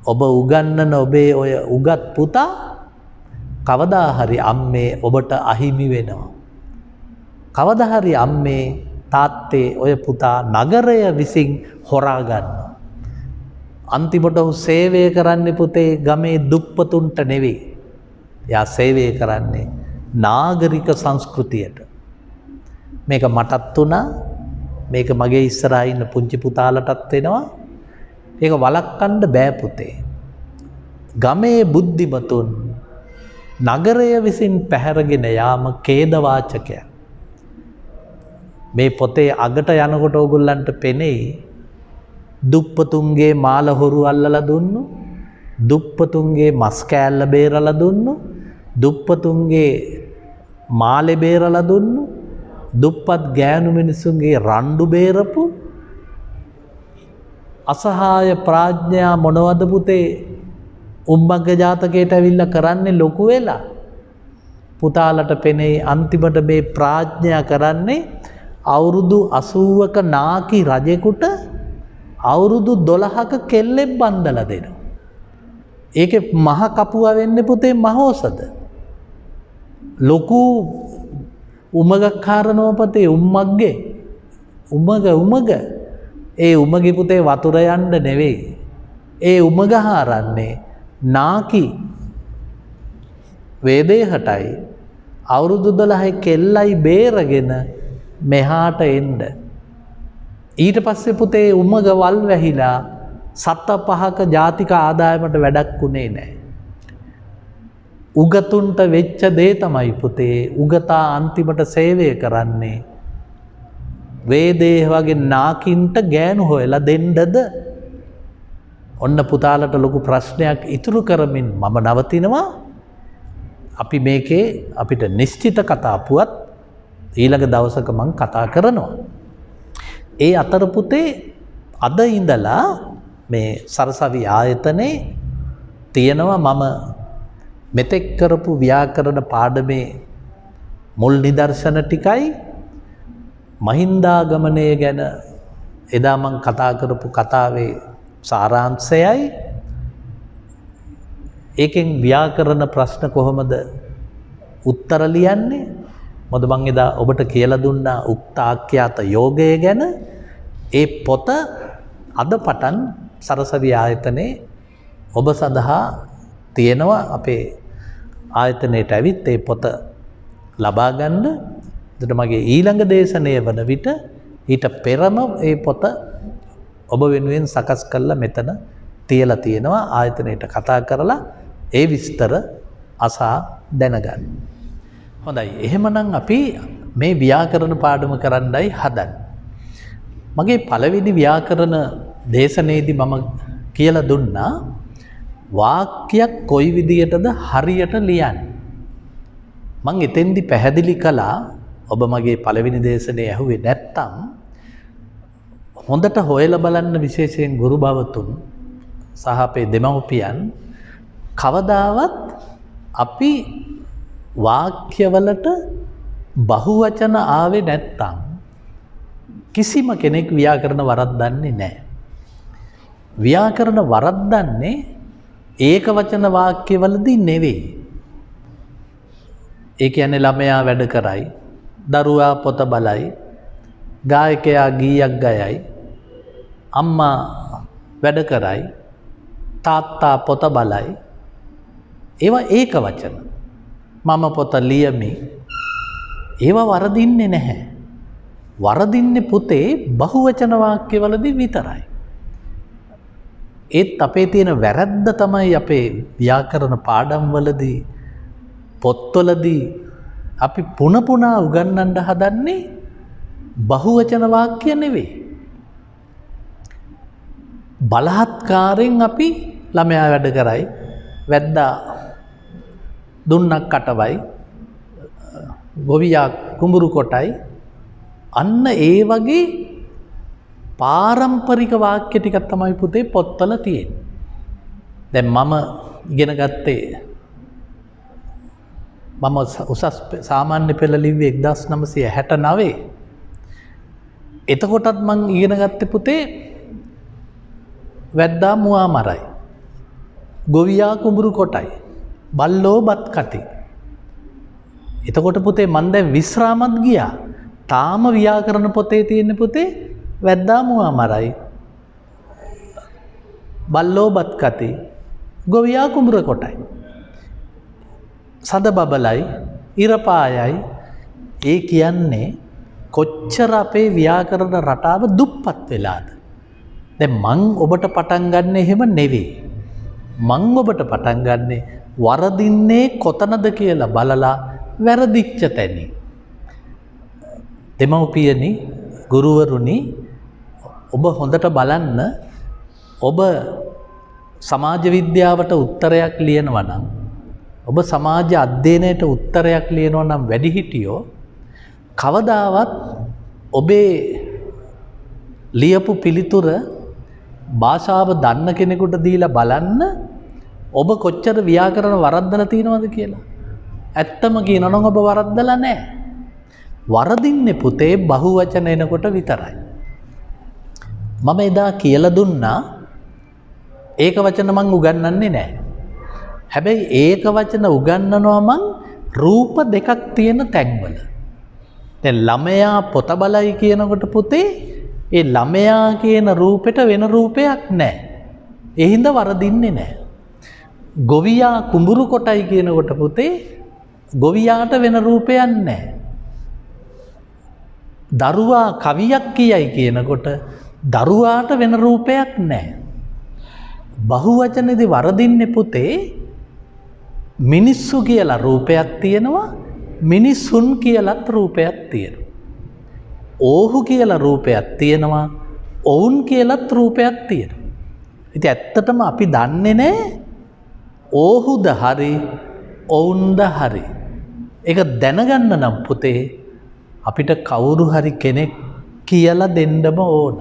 ඔබ උගන්නන ඔබේ ඔය උගත් පුතා කවදා හරි අම්මේ ඔබට අහිමි වෙනවා. කවදා හරි අම්මේ තාත්තේ ඔය පුතා නගරය විසින් හොරා ගන්නවා. අන්තිමට ඔහු සේවය කරන්නේ පුතේ ගමේ දුප්පතුන්ට නෙවෙයි. එයා සේවය කරන්නේ නාගරික සංස්කෘතියට. මේක මටත් උනා. මේක මගේ ඉස්සරහා ඉන්න පුංචි පුතාලටත් වෙනවා. ඒක වළක්වන්න බෑ පුතේ. ගමේ බුද්ධිමතුන් නගරය විසින් පැහැරගෙන යාම ඛේදවාචකයක්. මේ පොතේ අගට යනකොට ඕගොල්ලන්ට පෙනෙයි දුප්පතුන්ගේ මාල හොරු අල්ලලා දුන්නු, දුප්පතුන්ගේ මස් කෑල්ල බේරලා දුන්නු, දුප්පතුන්ගේ මාලේ බේරලා දුන්නු, දුප්පත් ගෑනු මිනිසුන්ගේ රණ්ඩු බේරපු අසහාය ප්‍රඥා මොනවද පුතේ උම්මග්ග ජාතකයට ඇවිල්ලා කරන්නේ ලොකු වෙලා. පුතාලට පෙනේ අන්තිමට මේ ප්‍රඥා කරන්නේ අවුරුදු 80ක නාකි රජෙකුට අවුරුදු 12ක කෙල්ලෙක් බන්දලා දෙනවා. ඒකේ මහ කපුවා වෙන්නේ පුතේ මහෝසද. ලොකු උමගක්කාරනෝපතේ උම්මග්ගේ උමග ඒ උමගේ පුතේ වතුර යන්න නෙවෙයි. ඒ උමග හරන්නේ නාකි වේදේහටයි අවුරුදු 12 කෙල්ලයි බේරගෙන මෙහාට එන්න. ඊට පස්සේ පුතේ උමග වල් වැහිලා 7-5ක ජාතික ආදායමට වැඩක් උනේ නැහැ. උගතුන්ට වෙච්ච දේ තමයි පුතේ උගතා අන්තිමට සේවය කරන්නේ වේදේහ වගේ නාකින්ට ගෑනු හොයලා දෙන්නද? ඔන්න පුතාලට ලොකු ප්‍රශ්නයක් ඉතුරු කරමින් මම නවතිනවා. අපි මේකේ අපිට නිශ්චිත කතාපුවත් ඊළඟ දවසක මං කතා කරනවා. ඒ අතර පුතේ අද ඉඳලා මේ සරසවි ආයතනයේ තියෙනවා මම මෙතෙක් කරපු ව්‍යාකරණ පාඩමේ මුල් නිදර්ශන ටිකයි මහින්දාගමනය ගැන එදා මං කතා කරපු කතාවේ සාරාංශයයි. ඒකෙන් ව්‍යාකරණ ප්‍රශ්න කොහොමද උත්තර ලියන්නේ? මොකද මං එදා ඔබට කියලා දුන්නා උක්තාක්‍යාත යෝගය ගැන. ඒ පොත අද පටන් සරසවි ආයතනයේ ඔබ සඳහා තියෙනවා. අපේ ආයතනයට ඇවිත් ඒ පොත ලබා ගන්න. එතකොට මගේ ඊළඟ දේශනය වන විට ඊට පෙරම ඒ පොත ඔබ වෙනුවෙන් සකස් කරලා මෙතන තියලා තියෙනවා. ආයතනයට කතා කරලා ඒ විස්තර අසා දැනගන්න. හොඳයි. එහෙමනම් අපි මේ ව්‍යාකරණ පාඩම කරන්නයි හදන්නේ. මගේ පළවෙනි ව්‍යාකරණ දේශනයේදී මම කියලා දුන්නා වාක්‍යයක් කොයි විදියටද හරියට ලියන්නේ. මං එතෙන්දි පැහැදිලි කළා ඔබ මගේ පළවෙනි දේශනේ ඇහුවේ නැත්තම් හොඳට හොයලා බලන්න, විශේෂයෙන් ගුරු භවතුන් සහ අපේ දෙමව්පියන් කවදාවත් අපි වාක්‍යවලට බහුවචන ආවේ නැත්තම් කිසිම කෙනෙක් ව්‍යාකරණ වරද්දන්නේ නැහැ. ව්‍යාකරණ වරද්දන්නේ ඒක වචන වාක්‍යවලදී නෙවෙයි. ඒ කියන්නේ ළමයා වැඩ කරයි, දරුවා පොත බලයි, ගායකයා ගීයක් ගයයි, අම්මා වැඩ කරයි, තාත්තා පොත බලයි. ඒවා ඒක වචන. මම පොත ලියමි. ඒවා වරදින්නේ නැහැ. වරදින්නේ පුතේ බහුවචන වාක්‍යවලදී විතරයි. ඒත් අපේ තියෙන වැරද්ද තමයි අපේ ව්‍යාකරණ පාඩම්වලදී පොත්වලදී අපි පුනපුනා උගන්වන්න හදන්නේ බහුවචන වාක්‍ය නෙවෙයි. බලහත්කාරයෙන් අපි ළමයා වැඩ කරයි, වැද්දා දුන්නක් කටවයි, ගොවියා කුඹුරු කොටයි, අන්න ඒ වගේ පාරම්පරික වාක්‍ය ටිකක් තමයි පුතේ පොත්වල තියෙන්නේ. දැන් මම ඉගෙන ගත්තේ මම උසස් සාමාන්‍ය පෙළ ලිව්වේ 1969. එතකොටත් මං ඉගෙන ගත්තේ පුතේ වැද්දා මුවා මරයි, ගොවියා කුඹුරු කොටයි, බල්ලෝ බත් කති. එතකොට පුතේ මන් දැන් විශ්‍රාමත් ගියා. තාම ව්‍යාකරණ පොතේ තියෙන පුතේ වැද්දා මුවා මරයි, බල්ලෝ බත් කති, ගොවියා කුඹුර කොටයි, සද බබලයි, ඉරපායයි. ඒ කියන්නේ කොච්චර අපේ ව්‍යාකරණ රටාව දුප්පත් වෙලාද. දැන් මං ඔබට පටන් ගන්න එහෙම නෙවෙයි. මං ඔබට පටන් ගන්නේ වරදින්නේ කොතනද කියලා බලලා වැරදිච්ච තැනින්. දෙමව්පියනි, ගුරුවරුනි, ඔබ හොඳට බලන්න. ඔබ සමාජ විද්‍යාවට උත්තරයක් ලියනවා නම්, ඔබ සමාජ අධ්‍යයනයට උත්තරයක් ලියනවා නම් වැඩිහිටියෝ කවදාවත් ඔබේ ලියපු පිළිතුර භාෂාව දන්න කෙනෙකුට දීලා බලන්න ඔබ කොච්චර ව්‍යාකරණ වරද්දලා තියෙනවද කියලා. ඇත්තම කියනවා නම් ඔබ වරද්දලා නැහැ. වරදින්නේ පුතේ බහුවචන එනකොට විතරයි. මම එදා කියලා දුන්නා ඒක වචන මං උගන්වන්නේ නැහැ. හැබැයි ඒක වචන උගන්වනවා මං රූප දෙකක් තියෙන තැන්වල. දැන් ළමයා පොත බලයි කියනකොට පුතේ ඒ ළමයා කියන රූපෙට වෙන රූපයක් නැහැ. ඒ හින්දා වරදින්නේ නැහැ. ගොවියා කුඹුරු කොටයි කියනකොට පුතේ ගොවියාට වෙන රූපයක් නැහැ. දරුවා කවියක් කියයි කියනකොට දරුවාට වෙන රූපයක් නැහැ. බහුවචනේදී වරදින්නේ පුතේ මිනිස්සු කියලා රූපයක් තියෙනවා මිනිසුන් කියලත් රූපයක් තියෙනවා. ඕහු කියලා රූපයක් තියෙනවා ඔවුන් කියලත් රූපයක් තියෙනවා. ඉතින් ඇත්තටම අපි දන්නේ නැහැ ඕහුද හරි ඔවුන්ද හරි. ඒක දැනගන්න නම් පුතේ අපිට කවුරු හරි කෙනෙක් කියලා දෙන්නම ඕන.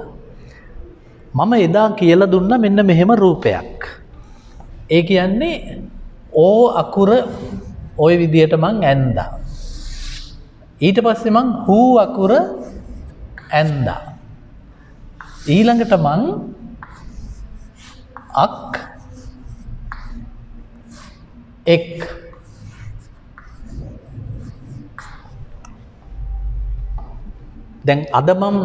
මම එදා කියලා දුන්නා මෙන්න මෙහෙම රූපයක්. ඒ කියන්නේ ඕ අකුර ওই විදියට මං ඇන්දා. ඊට පස්සේ මං හූ අකුර ඇන්දා. ඊළඟට මං අක් එක් දැන් අද මම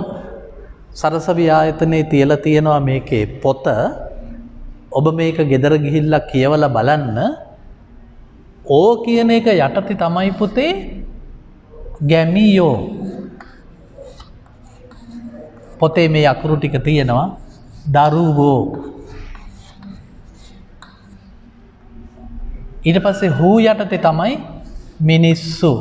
සරසවි ආයතනයේ තියලා තියෙනවා මේකේ පොත. ඔබ මේක ගෙදර ගිහිල්ලා කියවලා බලන්න. ඕ කියන එක යටතේ තමයි පුතේ ගැමියෝ. පොතේ මේ අකුරු ටික තියෙනවා දරුවෝ. ඊට පස්සේ හූ යටතේ තමයි මිනිස්සු.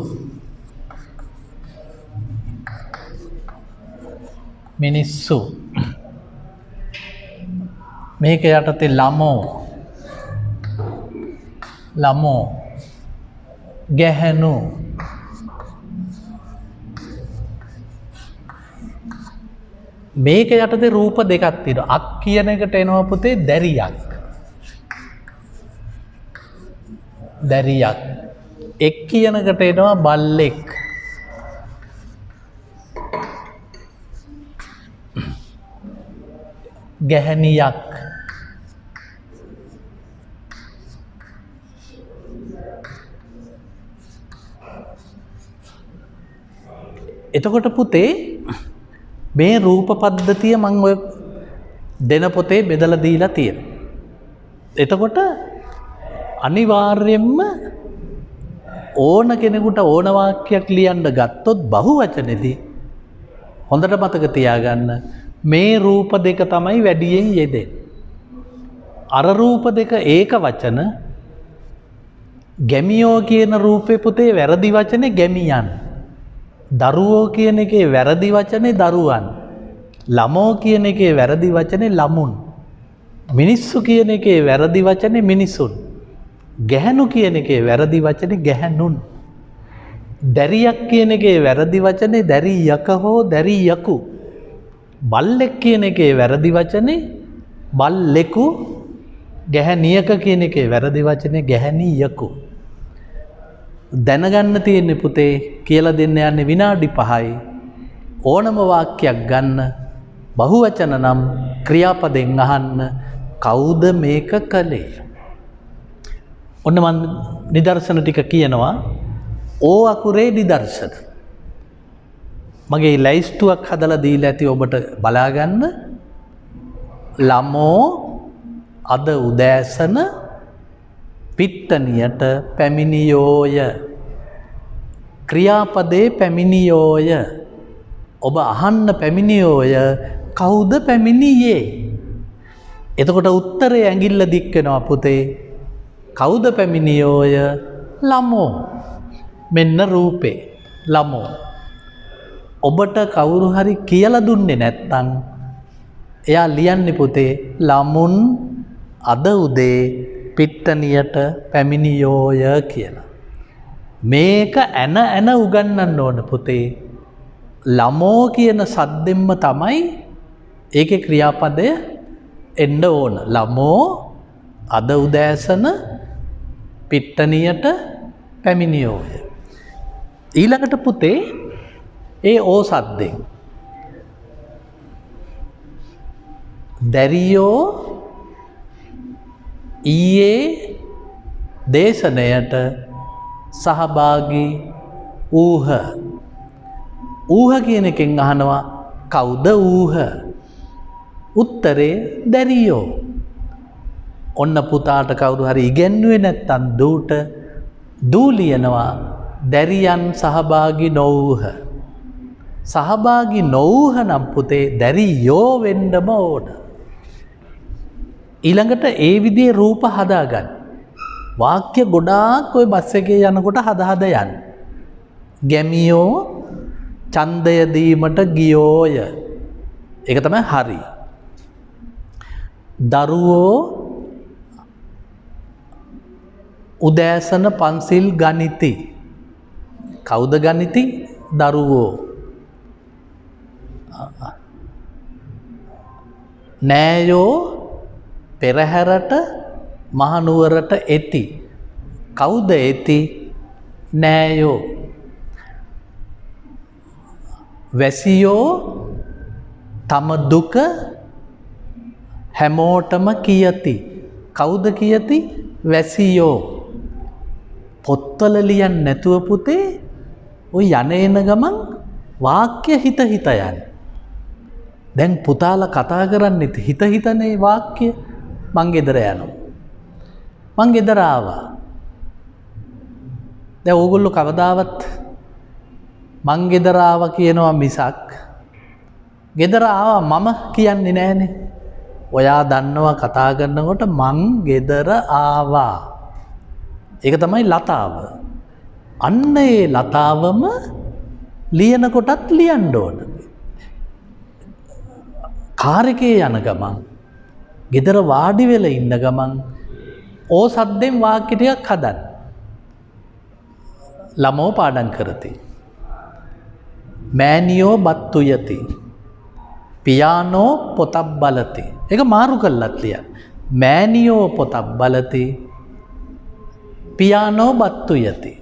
මිනිස්සු. මේක යටතේ ළමෝ. ළමෝ. ගැහැණු. මේක යටතේ රූප දෙකක් තියෙනවා. අක් කියන එකට එනවා පුතේ දැරියක්. දැරියක්. එක් කියන එකට එනවා බල්ලෙක්. ගැහැණියක්. එතකොට පුතේ මේ රූප පද්ධතිය මම ඔය දෙන පොතේ බෙදලා දීලා තියෙනවා. එතකොට අනිවාර්යයෙන්ම ඕන කෙනෙකුට ඕන වාක්‍යයක් ලියන්න ගත්තොත් බහුවචනේදී හොඳට මතක තියාගන්න මේ රූප දෙක තමයි වැඩියෙන් යෙදෙන්නේ. අර රූප දෙක ඒක වචන ගැමියෝ කියන රූපේ පුතේ වැරදි වචනේ ගැමියන්. දරුවෝ කියන එකේ වැරදි වචනේ දරුවන්. ළමෝ කියන එකේ වැරදි වචනේ ළමුන්. මිනිස්සු කියන එකේ වැරදි වචනේ මිනිසුන්. ගැහැණු කියන එකේ වැරදි වචනේ ගැහැණුන්. දැරියක් කියන එකේ වැරදි වචනේ දැරියක හෝ දැරියකු. බල්ලෙක් කියන එකේ වැරදි වචනේ බල්ලෙකු. ගැහැණියක කියන එකේ වැරදි වචනේ ගැහැණියකු. දැනගන්න තියෙන්නේ පුතේ කියලා දෙන්න යන්නේ විනාඩි 5යි. ඕනම වාක්‍යයක් ගන්න බහුවචන නම් ක්‍රියාපදෙන් අහන්න කවුද මේක කළේ? ඔන්න මම නිදර්ශන ටික කියනවා. ඕ අකුරේ නිදර්ශන. මගේ ලයිස්තුවක් හදලා දීලා ඇති ඔබට බලා ගන්න. ළමෝ අද උදෑසන පිට්ටනියට පැමිණියෝය. ක්‍රියාපදේ පැමිණියෝය. ඔබ අහන්න පැමිණියෝය කවුද පැමිණියේ? එතකොට උත්තරේ ඇඟිල්ල දික් වෙනවා පුතේ. කවුද පැමිණියෝය? ළමෝ. මෙන්න රූපේ ළමෝ. ඔබට කවුරු හරි කියලා දුන්නේ නැත්නම් එයා ලියන්නේ පුතේ ළමුන් අද උදේ පිට්ටනියට පැමිණියෝය කියලා. මේක ඇන උගන්වන්න ඕන පුතේ. ළමෝ කියන සද්දෙන්ම තමයි ඒකේ ක්‍රියාපදය එන්න ඕන. ළමෝ අද උදෑසන පිට්ටනියට පැමිණියෝය. ඊළඟට පුතේ ඒ ඕ සද්දෙන් දැරියෝ ඊයේ දේශනයට සහභාගී වූහ. ඌහ කියන එකෙන් අහනවා කවුද ඌහ? උත්තරේ දැරියෝ. ඔන්න පුතාට කවුරු හරි ඉගැන්වුවේ නැත්තම් දූට දූ ලියනවා දැරියන් සහභාගී නොවූහ. සහභාගී නොවූහ නම් පුතේ දැරියෝ වෙන්නම ඕන. ඊළඟට ඒ විදිහේ රූප හදාගන්න. වාක්‍ය ගොඩාක් ඔය බස් එකේ යනකොට හදා යන්න. ගැමියෝ ඡන්දය දීමට ගියෝය. ඒක තමයි හරි. දරුවෝ උදෑසන පන්සිල් ගනිති. කවුද ගනිති? දරුවෝ. නෑයෝ පෙරහැරට මහනුවරට එති. කවුද එති? නෑයෝ. වැසියෝ තම දුක හැමෝටම කියති. කවුද කියති? වැසියෝ. පොත්වල ලියන්නේ නැතුව පුතේ ඔය යන එන ගමන් වාක්‍ය හිත හිත යන්න. දැන් පුතාලා කතා කරන්නේ හිත හිතනේ වාක්‍ය. මං ගෙදර යනවා. මං ගෙදර ආවා. දැන් ඕගොල්ලෝ කවදාවත් මං ගෙදර ආවා කියනවා මිසක් ගෙදර ආවා මම කියන්නේ නැහනේ. ඔයා දන්නවා කතා කරනකොට මං ගෙදර ආවා. ඒක තමයි ලතාව. අන්න ඒ ලතාවම ලියන කොටත් ලියන්න ඕන. කාර් එකේ යන ගමන් ගෙදර වාඩි වෙලා ඉන්න ගමන් ඕ සද්දෙන් වාක්‍ය ටිකක් හදන්න. ළමෝ පාඩම් කරති. මෑනියෝ බත් උයති. පියානෝ පොතක් බලති. ඒක මාරු කළත් ලියන්න. මෑනියෝ පොතක් බලති. පියානෝ බත් උයති.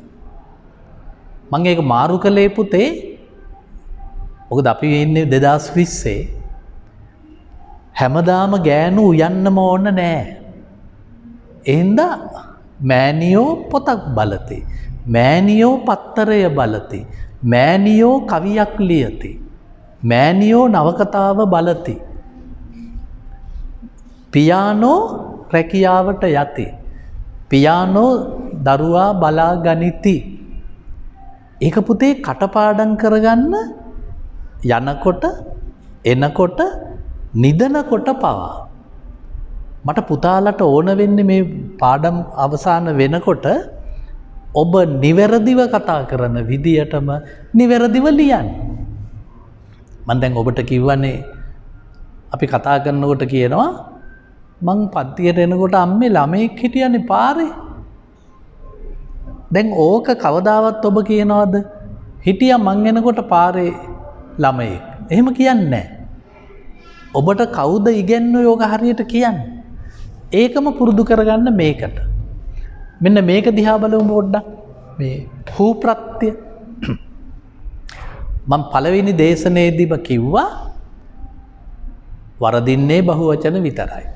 මම ඒක මාරු කළේ පුතේ. මොකද අපි ඉන්නේ 2020 හැමදාම ගෑනු උයන්නම ඕන නෑ. එහෙනම් මෑනියෝ පොතක් බලති. මෑනියෝ පත්තරය බලති. මෑනියෝ කවියක් ලියති. මෑනියෝ නවකතාව බලති. පියානෝ රැකියාවට යති. පියානෝ දරුවා බලා ගනිති. ඒක පුතේ කටපාඩම් කරගන්න යනකොට එනකොට නිදනකොට පවා. මට පුතාලට ඕන වෙන්නේ මේ පාඩම් අවසාන වෙනකොට ඔබ නිවැරදිව කතා කරන විදියටම නිවැරදිව ලියන්න. මම දැන් ඔබට කිව්වනේ අපි කතා කරනකොට කියනවා මං පන්තියට එනකොට අම්මේ ළමෙක් හිටියනේ පාරේ. දැන් ඕක කවදාවත් ඔබ කියනවද? හිටියා මං එනකොට පාරේ ළමයෙක්. එහෙම කියන්නේ නැහැ. ඔබට කවුද ඉගෙනුවේ යෝග හරියට කියන්නේ? ඒකම පුරුදු කරගන්න මේකට. මෙන්න මේක දිහා බලමු පොඩ්ඩක්. මේ හූ ප්‍රත්‍ය මම පළවෙනි දේශනයේදීම කිව්වා වරදින්නේ බහුවචන විතරයි.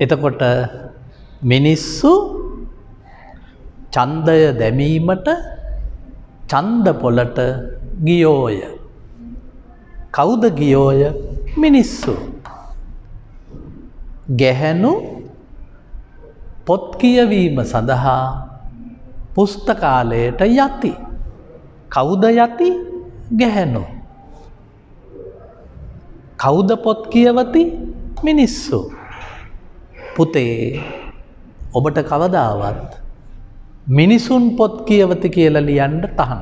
එතකොට මිනිස්සු ඡන්දය දැමීමට ඡන්ද පොළට ගියෝය. කවුද ගියෝය? මිනිස්සු. ගැහැණු පොත් කියවීම සඳහා පුස්තකාලයට යති. කවුද යති? ගැහැණු. කවුද පොත් කියවති? මිනිස්සු. පුතේ ඔබට කවදාවත් මිනිසුන් පොත් කියවති කියලා ලියන්න තහනම්.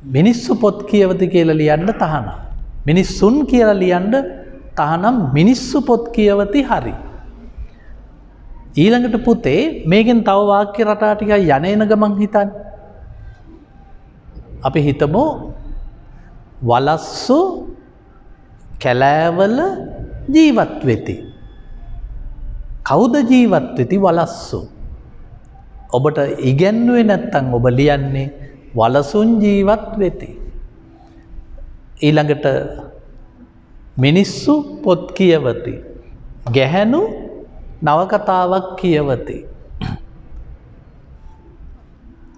මිනිස්සු පොත් කියවති කියලා ලියන්න තහනම්. මිනිස්සුන් කියලා ලියන්න තහනම්. මිනිස්සු පොත් කියවති හරි. ඊළඟට පුතේ මේකෙන් තව වාක්‍ය රටා ටිකක් යන එන ගමන් හිතන්න. අපි හිතමු වලස්සු කැලෑවල ජීවත් වෙති. කවුද ජීවත් වෙති? වලස්සු. ඔබට ඉගැන්වුවේ නැත්තම් ඔබ ලියන්නේ වලසුන් ජීවත් වෙති. ඊළඟට මිනිස්සු පොත් කියවති. ගැහැණු නවකතාවක් කියවති.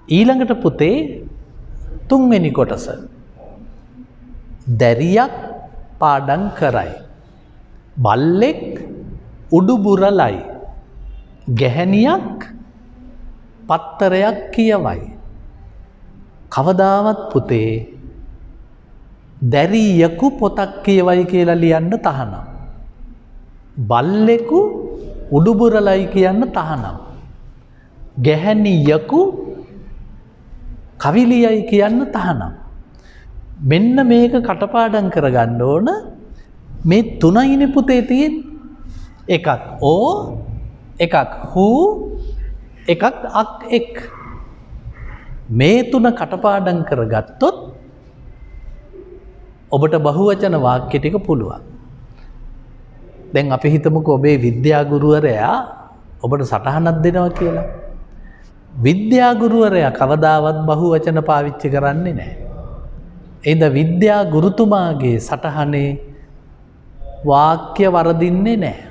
ඊළඟට පුතේ තුන්වෙනි කොටස. දැරියක් පාඩම් කරයි. බල්ලෙක් උඩුබුරලයි. ගැහැණියක් පත්තරයක් කියවයි. කවදාවත් පුතේ දැරියකු පොතක් කියවයි කියලා ලියන්න තහනම්. බල්ලෙකු උඩුබුරලයි කියන්න තහනම්. ගැහැණියකු කවිලියයි කියන්න තහනම්. මෙන්න මේක කටපාඩම් කරගන්න ඕන. මේ තුනයිනේ පුතේ තියෙන. එකක් ඕ, එකක් හූ, එකක් අක් එක්. මේ තුන කටපාඩම් කරගත්තොත් ඔබට බහුවචන වාක්‍ය ටික පුළුවන්. දැන් අපි හිතමුකෝ ඔබේ විද්‍යා ගුරුවරයා ඔබට සටහනක් දෙනවා කියලා. විද්‍යා ගුරුවරයා කවදාවත් බහුවචන පාවිච්චි කරන්නේ නැහැ. එඳ විද්‍යා ගුරුතුමාගේ සටහනේ වාක්‍ය වරදින්නේ නැහැ.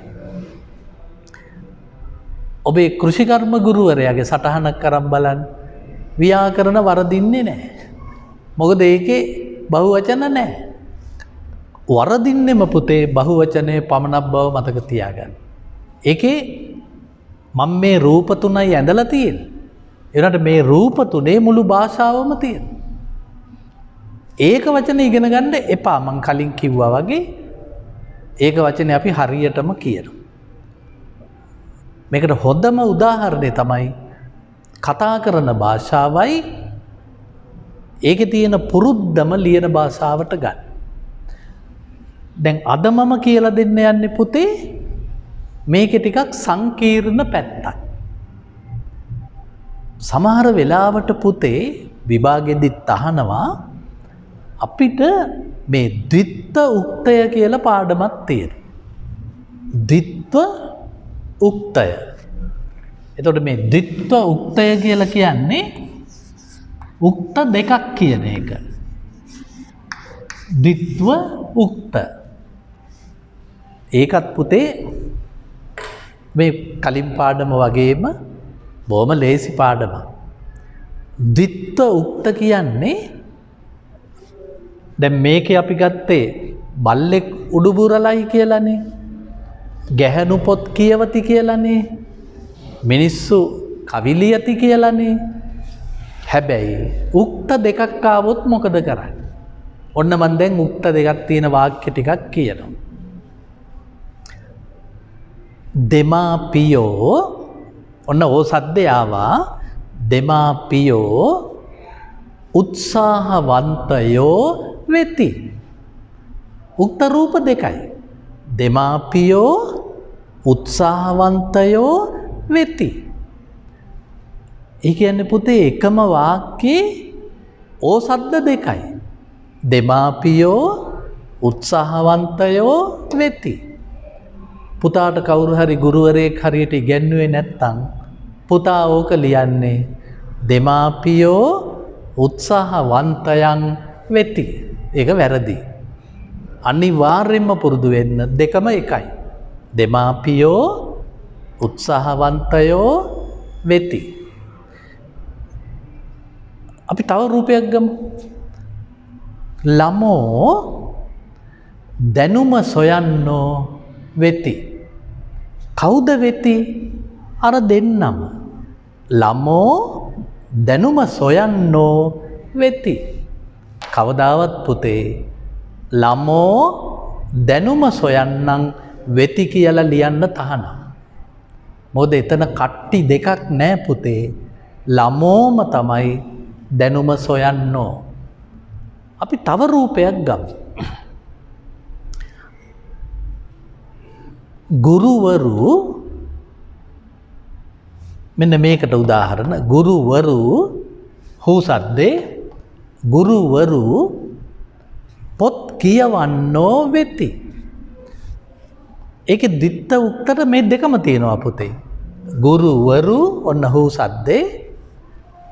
ඔබේ කෘෂිකර්ම ගුරුවරයාගේ සටහනක් කරන් බලන්න ව්‍යාකරණ වරදින්නේ නැහැ. මොකද ඒකේ බහුවචන නැහැ. වරදින්නෙම පුතේ බහුවචනයේ පමණක් බව මතක තියාගන්න. ඒකේ මම මේ රූප තුනයි ඇඳලා තියෙන්නේ. ඒනට මේ රූප තුනේ මුළු භාෂාවම තියෙනවා. ඒක වචන ඉගෙන ගන්න එපා. මං කලින් කිව්වා වගේ ඒක වචනේ අපි හරියටම කියනවා. මේකට හොඳම උදාහරණය තමයි කතා කරන භාෂාවයි ඒකේ තියෙන පුරුද්දම ලියන භාෂාවට ගන්න. දැන් අද මම කියලා දෙන්න යන්නේ පුතේ මේකේ ටිකක් සංකීර්ණ පැත්තක්. සමහර වෙලාවට පුතේ විභාගෙදිත් අහනවා අපිට මේ ද්විත්ව උක්තය කියලා පාඩමක් තියෙනවා. ද්විත්ව උක්තය. එතකොට මේ ද්විත්ව උක්තය කියලා කියන්නේ උක්ත දෙකක් කියන එක. ද්විත්ව උක්ත. ඒකත් පුතේ මේ කලින් පාඩම වගේම බොහොම ලේසි පාඩමක්. ද්විත්ව උක්ත කියන්නේ දැන් මේකේ අපි ගත්තේ බල්ලෙක් උඩුබුරලයි කියලානේ. ගැහැණු පොත් කියවති කියලානේ. මිනිස්සු කවිලියති කියලානේ. හැබැයි උක්ත දෙකක් ආවොත් මොකද කරන්නේ? ඔන්න මම දැන් උක්ත දෙකක් තියෙන වාක්‍ය ටිකක් කියනවා. දෙමාපියෝ ඔන්න ඕ සද්දේ ආවා. දෙමාපියෝ උත්සාහවන්තයෝ වෙති. උක්ත රූප දෙකයි. දෙමාපියෝ උත්සාහවන්තයෝ වෙති. ඒ කියන්නේ පුතේ එකම වාක්‍යයේ ඕ සද්ද දෙකයි. දෙමාපියෝ උත්සාහවන්තයෝ වෙති. පුතාට කවුරු හරි ගුරුවරයෙක් හරියට ඉගැන්වුවේ නැත්නම් පුතා ඕක ලියන්නේ දෙමාපියෝ උත්සාහවන්තයන් වෙති. ඒක වැරදි. අනිවාර්යෙන්ම පුරුදු වෙන්න දෙකම එකයි. දෙමාපියෝ උත්සාහවන්තයෝ වෙති. අපි තව රූපයක් ගමු. ළමෝ දැනුම සොයන්නෝ වෙති. කවුද වෙති? අර දෙන්නම. ළමෝ දැනුම සොයන්නෝ වෙති. කවදාවත් පුතේ ළමෝ දැනුම සොයන්නන් වෙති කියලා ලියන්න තහනම්. මොකද එතන කට්ටි දෙකක් නෑ පුතේ. ළමෝම තමයි දැනුම සොයන්නෝ. අපි තව රූපයක් ගමු. ගුරුවරු මෙන්න මේකට උදාහරණ. ගුරුවරු හූ සද්දේ ගුරුවරු පොත් කියවන්නෝ වෙති. ඒකේ ද්විත්ව උක්තර මේ දෙකම තියෙනවා පුතේ. ගුරුවරු ඔන්න හූ සද්දේ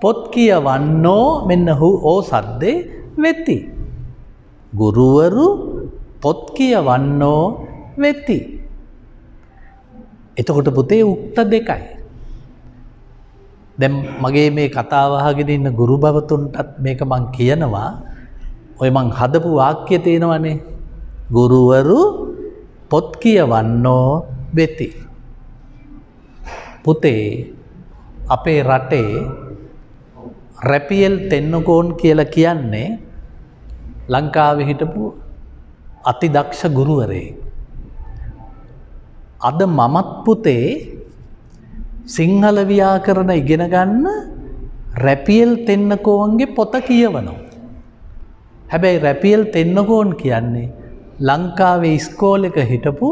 පොත් කියවන්නෝ මෙන්න හූ ඕ සද්දේ වෙති. ගුරුවරු පොත් කියවන්නෝ වෙති. එතකොට පුතේ උක්ත දෙකයි. දැන් මගේ මේ කතාව අහගෙන ඉන්න ගුරු බවතුන්ටත් මේක මං කියනවා. ඔය මං හදපු වාක්‍ය තියෙනවනේ. ගුරුවරු පොත් කියවන්නෝ වෙති. පුතේ අපේ රටේ රැපියල් තෙන්නකෝන් කියලා කියන්නේ ලංකාවේ හිටපු අතිදක්ෂ ගුරුවරයෙක්. අද මමත් පුතේ සිංහල ව්‍යාකරණ ඉගෙන ගන්න රැපියල් තෙන්නකෝන්ගේ පොත කියවනවා. හැබැයි රැපියල් තෙන්නකෝන් කියන්නේ ලංකාවේ ඉස්කෝලේක හිටපු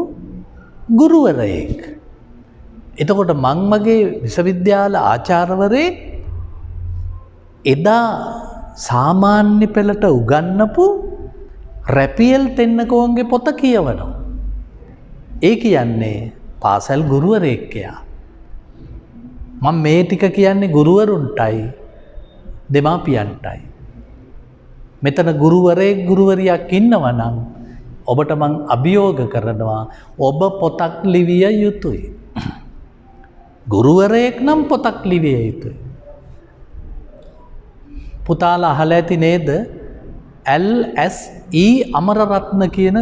ගුරුවරයෙක්. එතකොට මං මගේ විශ්වවිද්‍යාල ආචාර්යවරයෙක් එදා සාමාන්‍ය පෙළට උගන්වපු රැපියල් තෙන්නකෝන්ගේ පොත කියවනවා. ඒ කියන්නේ පාසල් ගුරුවරයෙක්යා. මම මේ ටික කියන්නේ ගුරුවරුන්ටයි දෙමාපියන්ටයි. මෙතන ගුරුවරයෙක් ගුරුවරියක් ඉන්නවා නම් ඔබට මං අභියෝග කරනවා ඔබ පොතක් ලිවිය යුතුයි. ගුරුවරයෙක් නම් පොතක් ලිවිය යුතුයි. පුතාලා අහලා ඇති නේද? LSE අමරරත්න කියන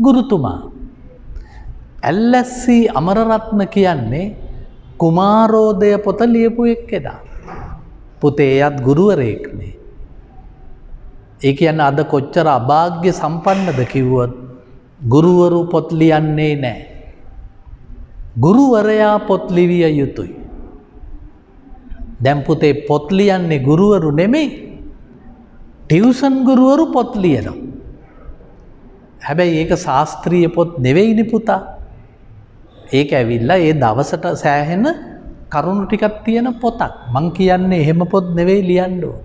ගුරුතුමා. LSE අමරරත්න කියන්නේ කුමාරෝදය පොත ලියපු එක්කෙනා. පුතේ එයත් ගුරුවරයෙක්නේ. ඒ කියන්නේ අද කොච්චර අභාග්‍ය සම්පන්නද කිව්වොත් ගුරුවරු පොත් ලියන්නේ නැහැ. ගුරුවරයා පොත් ලිවිය යුතුයි. දැන් පුතේ පොත් ලියන්නේ ගුරුවරු නෙමෙයි. ටියුෂන් ගුරුවරු පොත් ලියනවා. හැබැයි ඒක ශාස්ත්‍රීය පොත් නෙවෙයිනේ පුතා. ඒක ඇවිල්ලා ඒ දවසට සෑහෙන කරුණු ටිකක් තියෙන පොතක්. මං කියන්නේ එහෙම පොත් නෙවෙයි ලියන්න ඕන.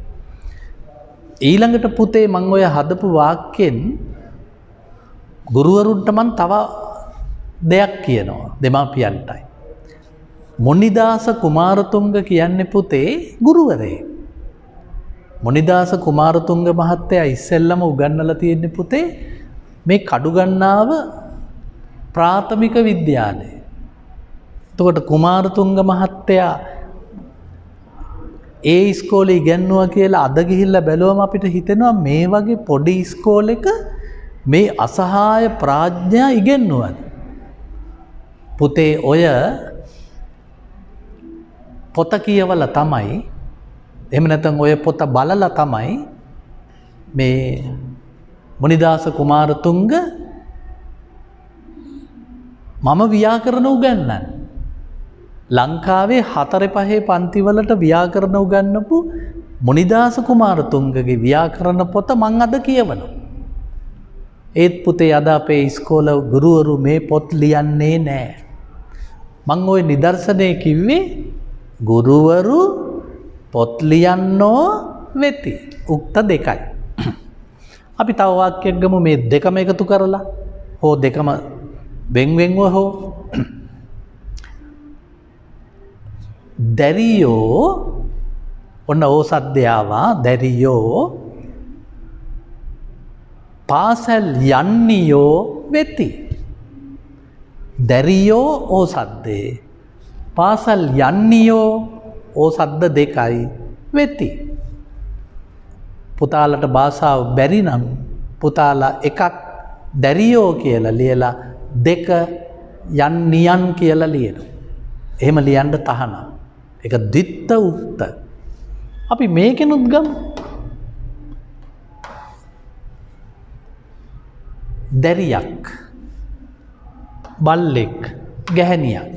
ඊළඟට පුතේ මං ඔය හදපු වාක්‍යෙන් ගුරුවරුන්ට මං තව දෙයක් කියනවා දෙමාපියන්ටයි. මොනිදාස කුමාරතුංග කියන්නේ පුතේ ගුරුවරයෙක්. මොනිදාස කුමාරතුංග මහත්තයා ඉස්සෙල්ලම උගන්වලා තියෙන්නේ පුතේ මේ කඩුගන්නාව ප්‍රාථමික විද්‍යාලය. එතකොට කුමාරතුංග මහත්තයා ඒ ඉස්කෝලේ ඉගෙනුවා කියලා අද ගිහිල්ලා බැලුවම අපිට හිතෙනවා මේ වගේ පොඩි ඉස්කෝලේක මේ අසහාය ප්‍රඥා ඉගෙනුවද? පුතේ ඔය පොත කියවලා තමයි, එහෙම නැත්නම් ඔය පොත බලලා තමයි මේ මොනිදාස කුමාරතුංග මම ව්‍යාකරණ උගන්වන්නේ. ලංකාවේ 4-5 පන්තිවලට ව්‍යාකරණ උගන්වපු මොනිදාස කුමාරතුංගගේ ව්‍යාකරණ පොත මං අද කියවනවා. ඒත් පුතේ අද අපේ ඉස්කෝල ගුරුවරු මේ පොත් ලියන්නේ නැහැ. මං ওই නිදර්ශනය කිව්වේ ගුරුවරු පොත් ලියන්නෝ වෙති. උක්ත දෙකයි. අපි තව වාක්‍යයක් ගමු මේ දෙකම එකතු කරලා. හෝ දෙකම වෙන්වෙන්ව හෝ. දැරියෝ ඔන්න ඕසද්දයාවා දැරියෝ පාසල් යන්නියෝ වෙති. දැරියෝ ඕසද්දේ පාසල් යන්නියෝ ඕසද්ද දෙකයි වෙති. පුතාලට භාෂාව බැරි නම් පුතාලා එකක් දැරියෝ කියලා ලියලා දෙක යන්නියන් කියලා ලියනවා. එහෙම ලියන්න තහනම්. ඒක ද්විත්ත උක්ත. අපි මේකෙනුත් ගමු. දැරියක්, බල්ලෙක්, ගැහණියක්.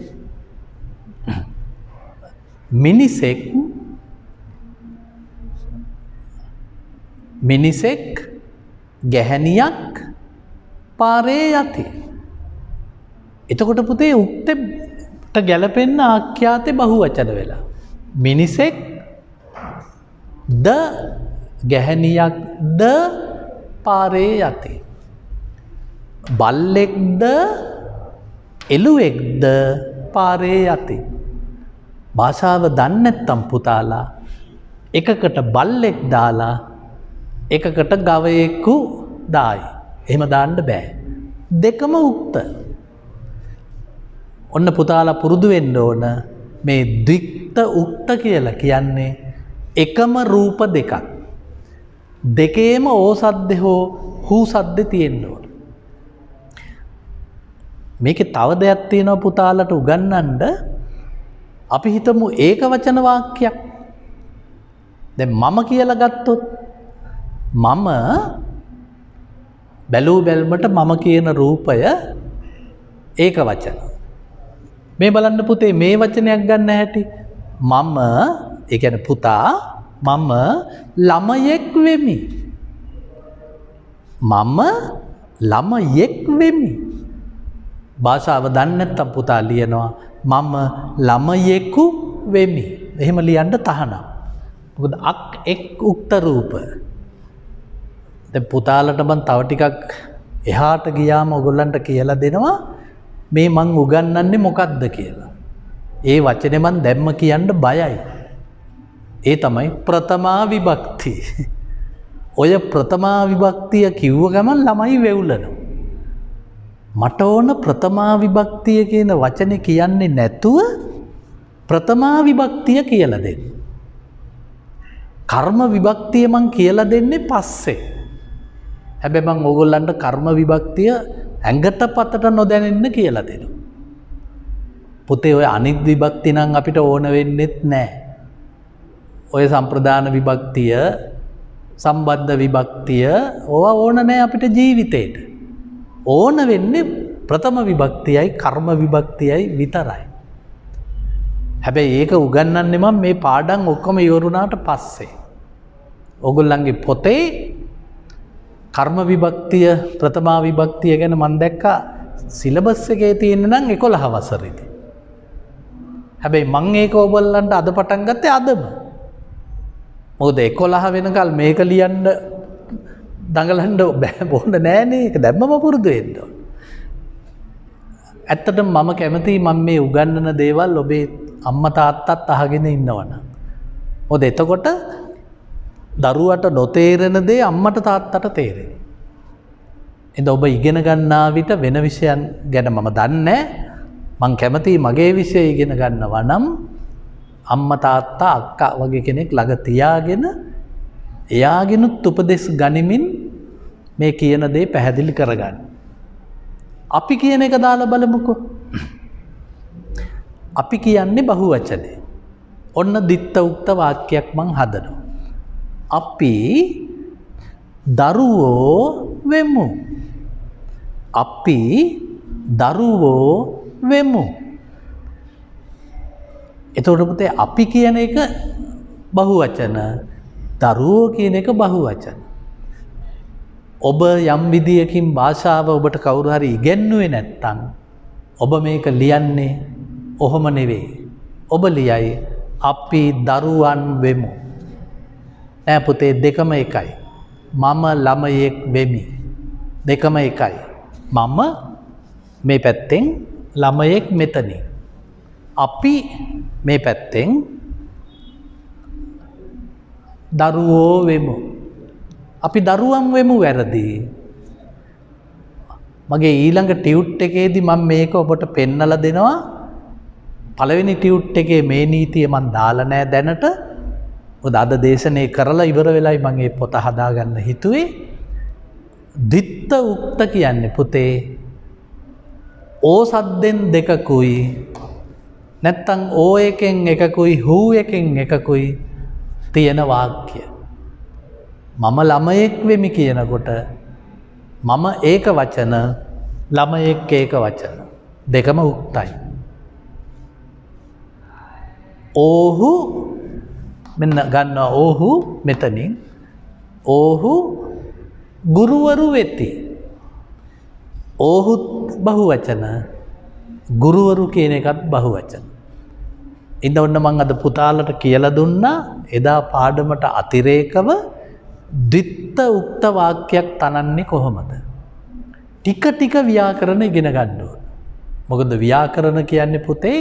මිනිසෙක් ගැහණියක් පාරේ යති. එතකොට පුතේ උක්තට ගැලපෙන්න ආඛ්‍යාතේ බහුවචන වෙලා. මිනිසෙක් ද ගැහණියක් ද පාරේ යති. බල්ලෙක්ද එළුවෙක්ද පාරේ යති. භාෂාව දන්නේ නැත්තම් පුතාලා එකකට බල්ලෙක් දාලා එකකට ගවයෙකු දායි. එහෙම දාන්න බෑ. දෙකම උක්ත. ඔන්න පුතාලා පුරුදු වෙන්න ඕන මේ ද්විත්ත උක්ත කියලා කියන්නේ එකම රූප දෙකක්. දෙකේම ඕ සද්ද හෝ හූ සද්ද තියෙන්න ඕන. මේකේ තව දෙයක් තියෙනවා පුතාලට උගන්වන්න. අපි හිතමු ඒක වචන වාක්‍යයක්. දැන් මම කියලා ගත්තොත් මම බැලූ බැල්මට මම කියන රූපය ඒක වචන. මේ බලන්න පුතේ මේ වචනයක් ගන්න හැටි. මම ඒ කියන්නේ පුතා මම ළමයෙක් වෙමි. මම ළමයෙක් වෙමි. භාෂාව දන්නේ නැත්තම් පුතා ලියනවා මම ළමයෙකු වෙමි. එහෙම ලියන්න තහනම්. මොකද අක් එක් උක්ත රූප. දැන් පුතාලට මම තව ටිකක් එහාට ගියාම ඔයගොල්ලන්ට කියලා දෙනවා මේ මං උගන්වන්නේ මොකක්ද කියලා. ඒ වචනේ මං දැම්ම කියන්න බයයි. ඒ තමයි ප්‍රථමා විභක්ති. ඔය ප්‍රථමා විභක්තිය කිව්ව ගමන් ළමයි වෙවුලනවා. මට ඕන ප්‍රථමා විභක්තිය කියන වචනේ කියන්නේ නැතුව ප්‍රථමා විභක්තිය කියලා දෙන්න. කර්ම විභක්තිය මං කියලා දෙන්නේ පස්සේ. හැබැයි මං ඕගොල්ලන්ට කර්ම විභක්තිය ඇඟට පතට නොදැනෙන්න කියලා දෙනවා. පුතේ ඔය අනිත් විභක්ති නම් අපිට ඕන වෙන්නේත් නැහැ. ඔය සම්ප්‍රදාන විභක්තිය, සම්බද්ධ විභක්තිය ඕවා ඕන නැහැ අපිට ජීවිතේට. ඕන වෙන්නේ ප්‍රථම විභක්තියයි කර්ම විභක්තියයි විතරයි. හැබැයි ඒක උගන්වන්නේ මම මේ පාඩම් ඔක්කොම ඉවරුණාට පස්සේ. ඕගොල්ලන්ගේ පොතේ කර්ම විභක්තිය ප්‍රථමා විභක්තිය ගැන මම දැක්කා සිලබස් එකේ තියෙන නම් 11 වසරේදී. හැබැයි මම ඒක ඔයගොල්ලන්ට අද පටන් ගත්තේ අදම. මොකද 11 වෙනකල් මේක ලියන්න දඟලන්න බෝන්න නෑනේ. ඒක දැම්මම පුරුදු වෙන්න ඕන. ඇත්තටම මම කැමතියි මම මේ උගන්වන දේවල් ඔබේ අම්මා තාත්තත් අහගෙන ඉන්නවනම්. මොකද එතකොට දරුවට නොතේරෙන දේ අම්මට තාත්තට තේරෙනවා. එහෙනම් ඔබ ඉගෙන ගන්නා විට වෙන විෂයන් ගැන මම දන්නේ මං කැමතියි මගේ විෂය ඉගෙන ගන්නවා නම් අම්මා තාත්තා අක්කා වගේ කෙනෙක් ළඟ තියාගෙන එයාගෙනුත් උපදෙස් ගනිමින් මේ කියන දේ පැහැදිලි කරගන්න. අපි කියන එක දාලා බලමුකෝ. අපි කියන්නේ බහුවචනේ. ඔන්න දිත්ත උක්ත වාක්‍යයක් මං හදනවා. අපි දරුවෝ වෙමු. අපි දරුවෝ වෙමු. එතකොට පුතේ අපි කියන එක බහුවචන, දරුවෝ කියන එක බහුවචන. ඔබ යම් විදියකින් භාෂාව ඔබට කවුරු හරි ඉගෙනුවේ නැත්නම් ඔබ මේක ලියන්නේ ඔහොම නෙවෙයි. ඔබ ලියයි අපි දරුවන් වෙමු. නෑ පුතේ දෙකම එකයි. මම ළමයෙක් වෙමි. දෙකම එකයි. මම මේ පැත්තෙන් ළමයෙක් මෙතනින්. අපි මේ පැත්තෙන් දරුවෝ වෙමු. අපි දරුවන් වෙමු වැරදි. මගේ ඊළඟ ටියුට් එකේදී මම මේක ඔබට පෙන්නලා දෙනවා. පළවෙනි ටියුට් එකේ මේ නීතිය මම දාලා නැහැ දැනට. මොකද අද දේශනේ කරලා ඉවර වෙලයි මම මේ පොත හදාගන්න හිතුවේ. දිත්ත උක්ත කියන්නේ පුතේ ඕ සද්දෙන් දෙකකුයි නැත්තම් ඕ එකෙන් එකකුයි හූ එකෙන් එකකුයි තියෙන වාක්‍ය. මම ළමයෙක් වෙමි කියනකොට මම ඒක වචන ළමයෙක් ඒක වචන දෙකම උක්තයි. ඕහු මෙන්න ගන්නවා ඕහු මෙතනින් ඕහු ගුරුවරු වෙති. ඕහුත් බහුවචන ගුරුවරු කියන එකත් බහුවචන. ඉතින් ඔන්න මම අද පුතාලට කියලා දුන්නා එදා පාඩමට අතිරේකව ද්විත්ත උක්ත වාක්‍යයක් තනන්නේ කොහොමද? ටික ටික ව්‍යාකරණ ඉගෙන ගන්න ඕන. මොකද ව්‍යාකරණ කියන්නේ පුතේ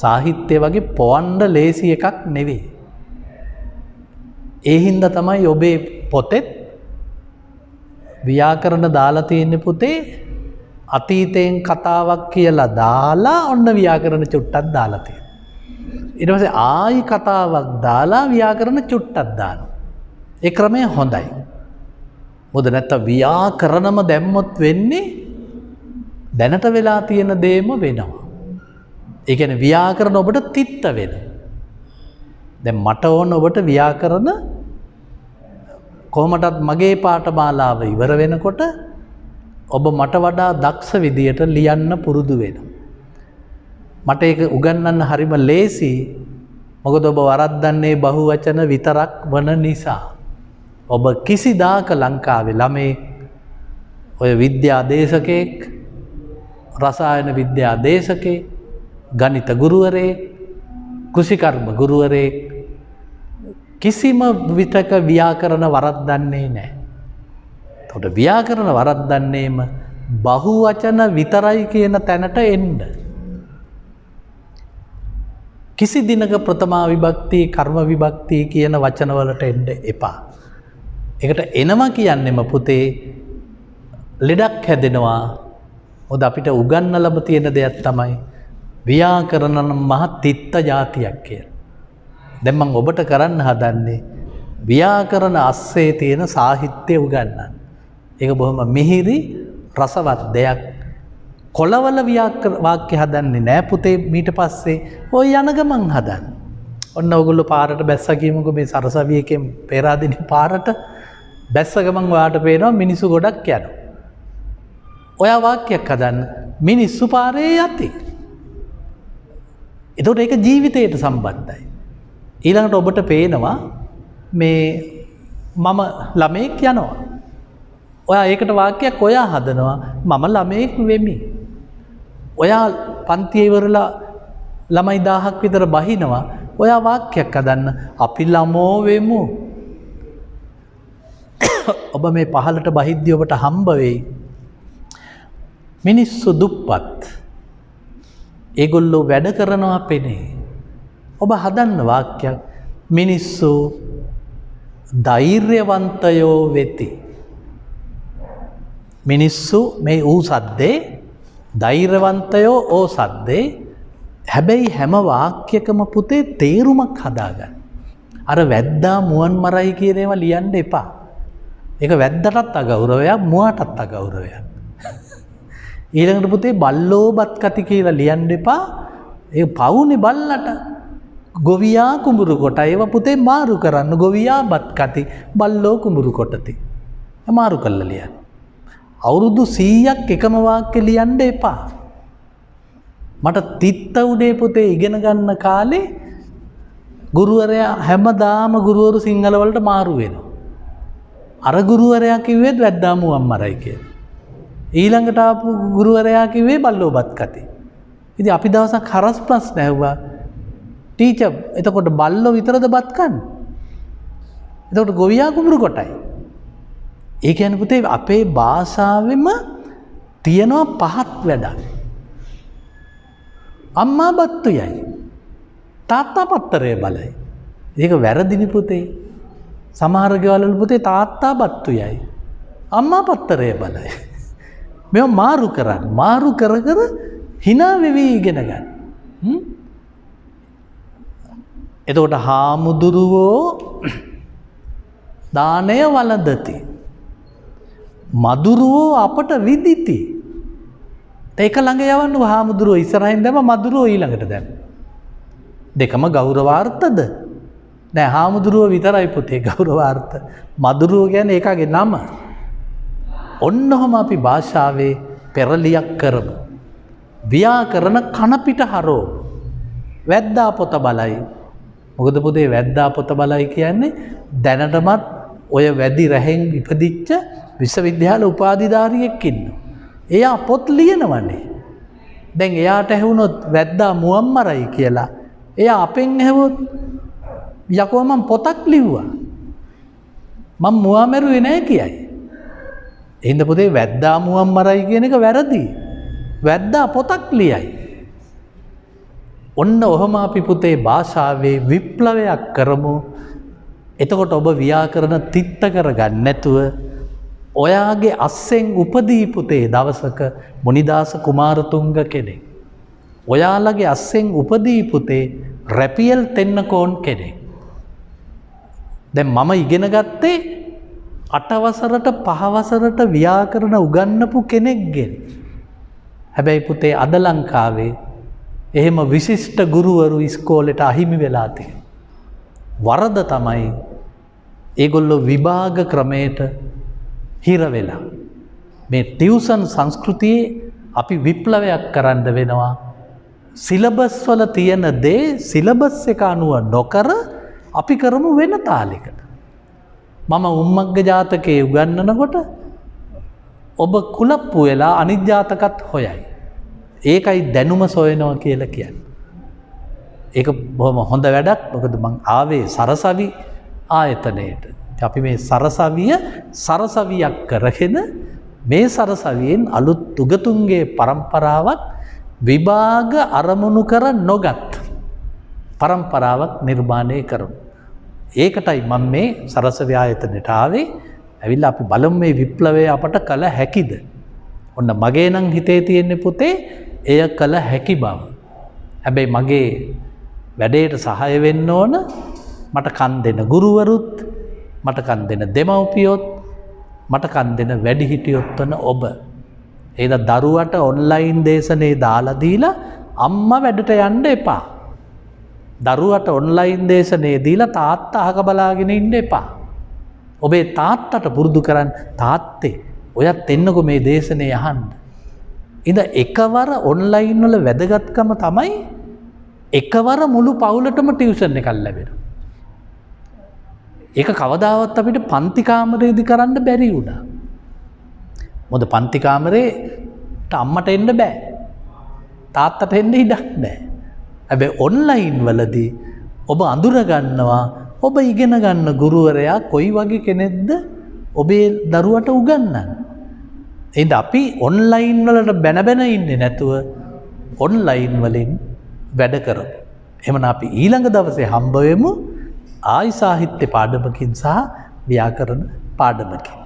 සාහිත්‍ය වගේ පොවන්න ලේසි එකක් නෙවෙයි. ඒ හින්දා තමයි ඔබේ පොතේ ව්‍යාකරණ දාලා තියෙන්නේ පුතේ අතීතයෙන් කතාවක් කියලා දාලා ඔන්න ව්‍යාකරණ චුට්ටක් දාලා තියෙනවා. ඊට පස්සේ ආයි කතාවක් දාලා ව්‍යාකරණ චුට්ටක් දානවා. ඒ ක්‍රමය හොඳයි. මොකද නැත්තම් ව්‍යාකරණම දැම්මොත් වෙන්නේ දැනට වෙලා තියෙන දේම වෙනවා. ඒ කියන්නේ ව්‍යාකරණ ඔබට තිත්ත වෙනවා. දැන් මට ඕන ඔබට ව්‍යාකරණ කොහොමදත් මගේ පාඨමාලාව ඉවර වෙනකොට ඔබ මට වඩා දක්ෂ විදියට ලියන්න පුරුදු වෙනවා. මට ඒක උගන්වන්න හරිම ලේසි. මොකද ඔබ වරද්දන්නේ බහුවචන විතරක් වන නිසා. ඔබ කිසිදාක ලංකාවේ ළමේ ඔය විද්‍යා දේශකෙක්, රසායන විද්‍යා දේශකෙක්, ගණිත ගුරුවරයෙක්, කෘෂිකර්ම ගුරුවරයෙක් කිසිම විටක ව්‍යාකරණ වරද්දන්නේ නැහැ. එතකොට ව්‍යාකරණ වරද්දන්නේම බහුවචන විතරයි කියන තැනට එන්න. කිසි දිනක ප්‍රථමා විභක්ති, කර්ම විභක්ති කියන වචනවලට එන්න එපා. ඒකට එනවා කියන්නේම පුතේ ලෙඩක් හැදෙනවා. මොකද අපිට උගන්වලම තියෙන දෙයක් තමයි ව්‍යාකරණ මහ තිත්ත જાතියක් කියලා. දැන් මම ඔබට කරන්න හදන්නේ ව්‍යාකරණ අස්සේ තියෙන සාහිත්‍ය උගන්වන්න. ඒක බොහොම මිහිරි රසවත් දෙයක්. කොළවල වාක්‍ය හදන්නේ නෑ පුතේ. ඊට පස්සේ ඔය යන ගමන් හදන්න. ඔන්න ඔයගොල්ලෝ පාරට බැස්සා කියමුකෝ මේ සරසවියකින් පෙරාදෙනි පාරට බැස්ස ගමන් ඔයාට පේනවා මිනිස්සු ගොඩක් යනවා. ඔයා වාක්‍යයක් හදන්න මිනිස්සු පාරේ යති. එතකොට ඒක ජීවිතයට සම්බන්ධයි. ඊළඟට ඔබට පේනවා මේ මම ළමෙක් යනවා. ඔයා ඒකට වාක්‍යයක් ඔයා හදනවා මම ළමෙක් වෙමි. ඔයා පන්තියේ ඉවරලා ළමයි 1000ක් විතර බහිනවා. ඔයා වාක්‍යයක් හදන්න අපි ළමෝ වෙමු. ඔබ මේ පහලට බහිද්දී ඔබට හම්බ වෙයි මිනිස්සු දුප්පත්. ඒගොල්ලෝ වැඩ කරනවා පෙනේ. ඔබ හදන්න වාක්‍යයක් මිනිස්සු ධෛර්යවන්තයෝ වෙති. මිනිස්සු මේ ඌ සද්දේ ධෛර්යවන්තයෝ ඕ සද්දේ. හැබැයි හැම වාක්‍යකම පුතේ තේරුමක් හදාගන්න. අර වැද්දා මුවන් මරයි කියන ඒවා ලියන්න එපා. ඒක වැද්දටත් අගෞරවයක්, මුවාටත් අගෞරවයක්. ඊළඟට පුතේ බල්ලෝබත් කති කියලා ලියන්න එපා. ඒ පවුනේ බල්ලට. ගොවියා කුඹුරු කොට ඒවා පුතේ මාරු කරන්න. ගොවියා බත් කති, බල්ලෝ කුඹුරු කොටති. මාරු කරලා ලියන්න. අවුරුදු 100ක් එකම වාක්‍ය ලියන්න එපා. මට තිත්ත උඩේ පුතේ ඉගෙන ගන්න කාලේ ගුරුවරයා හැමදාම ගුරුවරු සිංහල වලට මාරු වෙනවා. අර ගුරුවරයා කිව්වෙත් වැද්දා මුවන් මරයි කියලා. ඊළඟට ආපු ගුරුවරයා කිව්වේ බල්ලෝබත් කති. ඉතින් අපි දවසක් හරස් ප්‍රශ්න ඇහුවා. ටීචර් එතකොට බල්ලෝ විතරද බත් කන්නේ? එතකොට ගොවියා කුඹුරු කොටයි. ඒ කියන්නේ පුතේ අපේ භාෂාවෙම තියෙනවා පහත් වැඩක්. අම්මා බත්තුයයි. තාත්තා පත්තරය බලයි. ඒක වැරදිනේ පුතේ. සමහර ගෙවල් වල පුතේ තාත්තා බත්තුයයි. අම්මා පත්තරය බලයි. මේව මාරු කරන්න. මාරු කර කර hina වෙවි ඉගෙන ගන්න. එතකොට හාමුදුරුවෝ දානය වළඳති. මදුරුවෝ අපට විදිති. ඒක ළඟ යවන්න හාමුදුරුවෝ ඉස්සරහින් දැම්ම මදුරුවෝ ඊළඟට දැම්ම. දෙකම ගෞරවාර්ථද? නෑ හාමුදුරුවෝ විතරයි පුතේ ගෞරවාර්ථ. මදුරුවෝ කියන්නේ ඒකගේ නම. ඔන්නෝම අපි භාෂාවේ පෙරලියක් කරමු. ව්‍යාකරණ කන පිට හරෝ. වැද්දා පොත බලයි. මොකද පුතේ වැද්දා පොත බලයි කියන්නේ දැනටමත් ඔය වැඩි රැහෙන් ඉපදිච්ච විශ්වවිද්‍යාල උපාධිධාරියෙක් ඉන්නවා. එයා පොත් ලියනවනේ. දැන් එයාට ඇහුනොත් වැද්දා මුවන් මරයි කියලා. එයා අපෙන් ඇහුවොත් යකෝ මම පොතක් ලිව්වා. මම මුවා මැරුවේ නෑ කියයි. එහෙනම් පුතේ වැද්දා මුවන් මරයි කියන එක වැරදි. වැද්දා පොතක් ලියයි. ඔන්න ඔහම අපි පුතේ භාෂාවේ විප්ලවයක් කරමු. එතකොට ඔබ ව්‍යාකරණ තිත්ත කරගන්න නැතුව ඔයාගේ අස්සෙන් උපදීපුතේ දවසක මුනිදාස කුමාරතුංග කෙනෙක්. ඔයාලගේ අස්සෙන් උපදීපුතේ රැපියල් තෙන්නකෝන් කෙනෙක්. දැන් මම ඉගෙන ගත්තේ 8 වසරට 5 වසරට ව්‍යාකරණ උගන්වපු කෙනෙක්ගෙන්. හැබැයි පුතේ අද ලංකාවේ එහෙම විශිෂ්ට ගුරුවරු ඉස්කෝලේට අහිමි වෙලා තියෙනවා. වරද තමයි ඒගොල්ලෝ විභාග ක්‍රමයට හිර වෙලා. මේ ටියුෂන් සංස්කෘතියේ අපි විප්ලවයක් කරන්න වෙනවා. සිලබස් වල තියෙන දේ සිලබස් එක අනුව නොකර අපි කරමු වෙන තාලයකට. මම උම්මග්ග ජාතකයේ උගන්වනකොට ඔබ කුලප්පු වෙලා අනිත් ජාතකත් හොයයි. ඒකයි දැනුම සොයනවා කියලා කියන්නේ. ඒක බොහොම හොඳ වැඩක්. මොකද මං ආවේ සරසවි ආයතනයේට. අපි මේ සරසවියක් කරගෙන මේ සරසවියෙන් අලුත් උගතුන්ගේ પરම්පරාවක් විභාග අරමුණු කර නොගත් પરම්පරාවක් නිර්මාණය කරමු. ඒකටයි මම මේ සරසවි ආයතනයට ආවේ. ඇවිල්ලා අපි බලමු මේ විප්ලවය අපට කළ හැකිද. ඔන්න මගේ නම් හිතේ තියෙන්නේ පුතේ එය කළ හැකි බව. හැබැයි මගේ වැඩේට සහාය වෙන්න ඕන මට කන් දෙන ගුරුවරුත්, මට කන් දෙන දෙමව්පියොත්, මට කන් දෙන වැඩිහිටියොත් වන ඔබ. එහෙනම් දරුවට ඔන්ලයින් දේශනේ දාලා දීලා අම්මා වැඩට යන්න එපා. දරුවට ඔන්ලයින් දේශනේ දීලා තාත්තා අහක බලාගෙන ඉන්න එපා. ඔබේ තාත්තට පුරුදු කරන්න තාත්තේ ඔයත් එන්නකෝ මේ දේශනේ අහන්න. ඉතින් එකවර ඔන්ලයින් වල වැදගත්කම තමයි එකවර මුළු පවුලටම ටියුෂන් එකක් ලැබෙනවා. ඒක කවදාවත් අපිට පන්ති කාමරේදී කරන්න බැරි වුණා. මොකද පන්ති කාමරේට අම්මට එන්න බෑ. තාත්තට එන්න ඉඩක් නැහැ. හැබැයි ඔන්ලයින් වලදී ඔබ අඳුර ගන්නවා ඔබ ඉගෙන ගන්න ගුරුවරයා කොයි වගේ කෙනෙක්ද ඔබේ දරුවට උගන්වන්නේ. එහෙනම් අපි ඔන්ලයින් වලට බැන ඉන්නේ නැතුව ඔන්ලයින් වලින් වැඩ කරමු. එහෙනම් අපි ඊළඟ දවසේ හම්බ වෙමු ආයි සාහිත්‍ය පාඩමකින් සහ ව්‍යාකරණ පාඩමකින්.